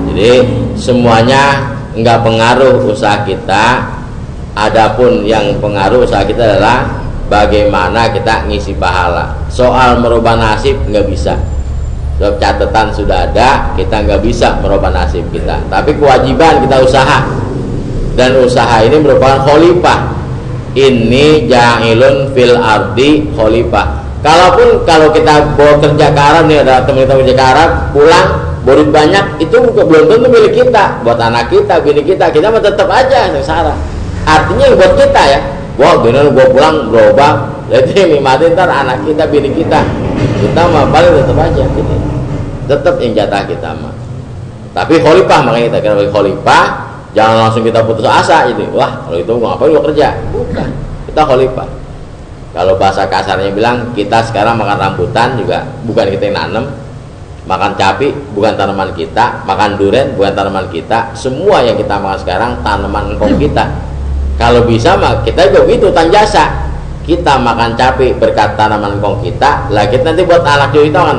Jadi semuanya enggak pengaruh usaha kita. Adapun yang pengaruh usaha kita adalah bagaimana kita ngisi pahala. Soal merubah nasib nggak bisa. Sebab catatan sudah ada, kita nggak bisa merubah nasib kita. Tapi kewajiban kita usaha. Dan usaha ini merupakan khalifah. Ini ja'ilun fil ardi khalifah. Kalau kita bawa kerja ke Arab nih, ada teman kita kerja ke Arab, pulang Borot banyak itu belum tentu milik kita, buat anak kita, bini kita mah tetap aja sengsara. Artinya buat kita ya, wah bener gua pulang berubah, jadi nikmatin ntar anak kita, bini kita mah paling tetap aja gitu. Tetap yang jatah kita mah. Tapi khalifah, makanya kita kira khalifah, jangan langsung kita putus asa jadi, wah kalau itu gua ngapain gua kerja, bukan, kita khalifah. Kalau bahasa kasarnya bilang, kita sekarang makan rambutan juga bukan kita yang nanam, makan cabai bukan tanaman kita, makan durian bukan tanaman kita, semua yang kita makan sekarang tanaman engkong kita. Kalau bisa mah kita juga begitu, utang jasa. Kita makan cabai berkat tanaman engkong kita, lah kita nanti buat anak cucu kita kan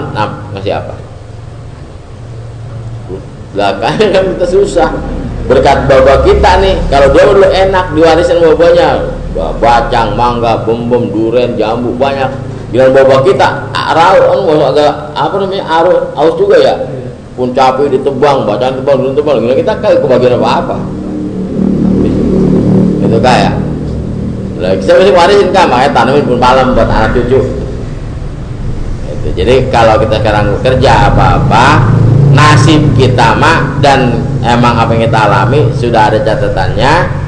ngasih apa? Lah kan kita susah. Berkat baba kita nih, kalau dia dulu enak diwarisin babanya, bacang, mangga, bom, durian, jambu banyak. Dengan baba kita, raut agak apa namanya, aus juga ya. Pun cabai ditebang, bacang tebang, gila kita kayak kebagian apa? Itu kayak. Lah kita mesti warisin kan, makanya tanamin pun malam buat anak cucu. Itu. Jadi kalau kita sekarang kerja apa-apa, nasib kita mah dan emang apa yang kita alami sudah ada catatannya.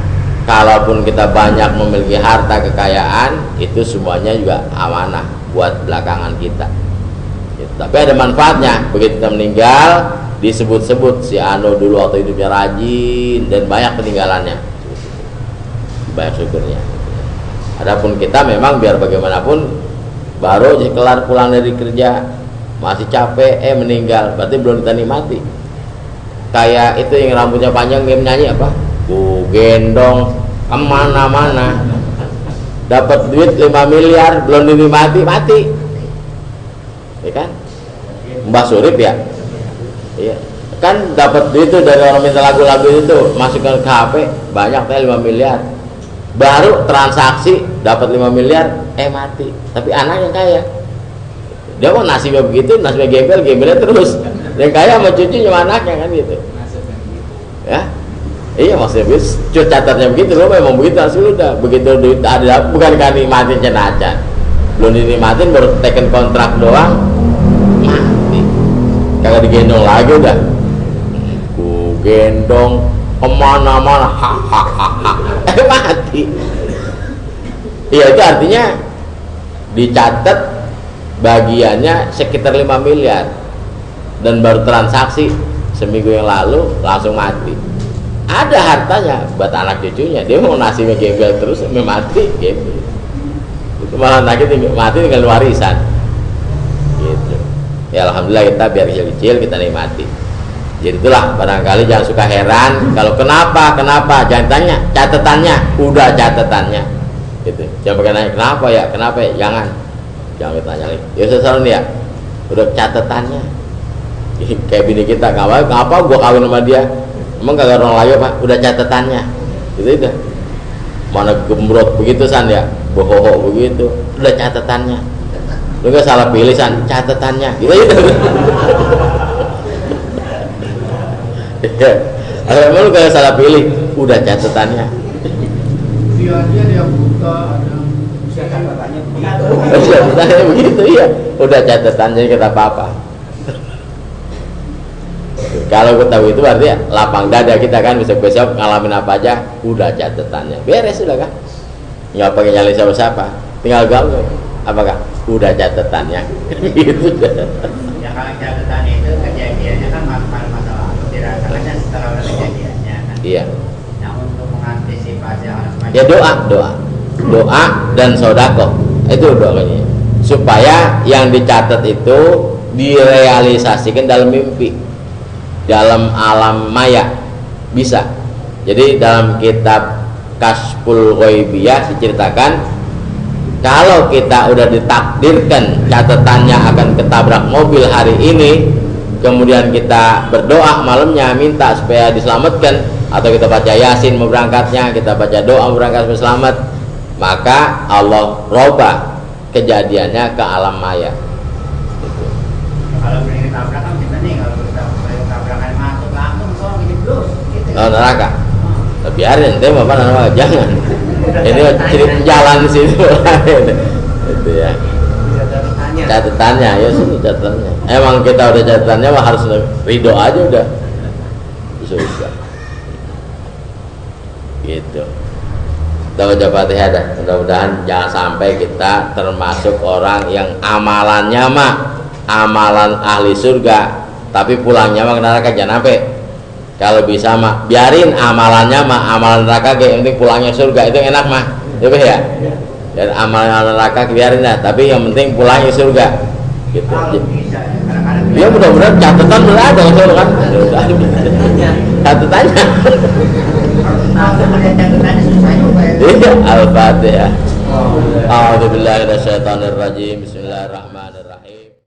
Kalaupun kita banyak memiliki harta kekayaan, itu semuanya juga amanah buat belakangan kita gitu. Tapi ada manfaatnya. Begitu kita meninggal, disebut-sebut si Ano dulu waktu hidupnya rajin dan banyak peninggalannya, banyak syukurnya. Adapun kita memang biar bagaimanapun baru aja kelar pulang dari kerja masih capek, meninggal, berarti belum kita nikmati. Kayak itu yang rambutnya panjang game nyanyi apa? Ku gendong kemana-mana, dapat duit 5 miliar belum dinikmati, mati, ya kan? Mbah Surip ya, iya kan dapat duit itu dari orang minta lagu-lagu itu, masukkan ke HP banyak teh 5 miliar, baru transaksi dapat 5 miliar, mati. Tapi anak yang kaya, dia mau nasibnya begitu, nasibnya gembelnya terus. Yang kaya sama cucunya sama anaknya kan gitu, ya. Iya maksudnya bis, catatnya begitu, lo memang begitu hasil udah begitu duit ada, bukan kan nikmatin cenacan, belum dinikmatin baru teken kontrak doang, mati, kagak digendong lagi udah, ku gendong kemana-mana, mati. Iya itu artinya dicatat bagiannya sekitar 5 miliar dan baru transaksi seminggu yang lalu langsung mati. Ada hartanya buat anak cucunya, dia mau nasibnya gembel terus, mati gembel. Itu malah nanti mati tinggal warisan. Gitu. Ya alhamdulillah kita biar kecil-kecil kita nikmati. Jadi itulah barangkali jangan suka heran kalau kenapa, jangan tanya catatannya, udah catatannya. Gitu. Jangan pakai nanya kenapa ya, jangan ditanya lagi. Ya sesuatu nih ya, udah catatannya. Kayak bini kita, ngapa gua kawin sama dia? Emang kagak orang layu pak, udah catatannya itu mana gembrot begitu san ya, bohong begitu, udah catatannya, lu gak salah pilih san, catatannya gitu. Emang lu gak salah pilih, udah catatannya. Dia buta, ada catatannya begitu. Catatannya begitu iya, udah catatannya kita apa-apa. Kalau kita tahu itu berarti lapang dada kita kan, besok ngalamin apa aja udah catatannya, beres sudah kan, nggak pakai nyali siapa-siapa, tinggal gaul apakah udah catatannya. Gitu ya. Kalau catatannya itu kejadiannya kan masa lalu, dirasakannya setelah kejadiannya kan. Iya. Nah untuk mengantisipasi hal semacam ya doa dan sodako itu doanya supaya yang dicatat itu direalisasikan dalam mimpi, dalam alam maya bisa. Jadi dalam kitab Kasful Ghaibiyah diceritakan kalau kita udah ditakdirkan catatannya akan ketabrak mobil hari ini, kemudian kita berdoa malamnya minta supaya diselamatkan, atau kita baca Yasin mau berangkatnya, kita baca doa berangkat supaya selamat, maka Allah robah kejadiannya ke alam maya. Kalau beri tabrakan kita nih, kalau tabrakan masuk langsung soal jeblus gitu. Oh, neraka. Biarin ente apa namanya, jangan. Ini cerita jalan di situ. Itu ya. Bisa catatannya Catatannya ya sini catatannya. Emang kita udah catatannya mah harus ridho aja udah. Susah. Gitu. Kita baca Fatihah dah. Mudah-mudahan jangan sampai kita termasuk orang yang amalannya mah amalan ahli surga, tapi pulangnya mah ke neraka. Jangan sampai. Kalau bisa mah biarin amalannya mah amalan neraka, yang penting pulangnya surga, itu enak mah. Lebih ya. Dan amalan neraka biarin lah, tapi yang penting pulangnya surga. Gitu. Ya mudah-mudahan catatan berada kan. Catatannya. Iya, Al-Fatihah. A'udzubillahi minasyaitonir rajim. Bismillahirrahmanirrahim.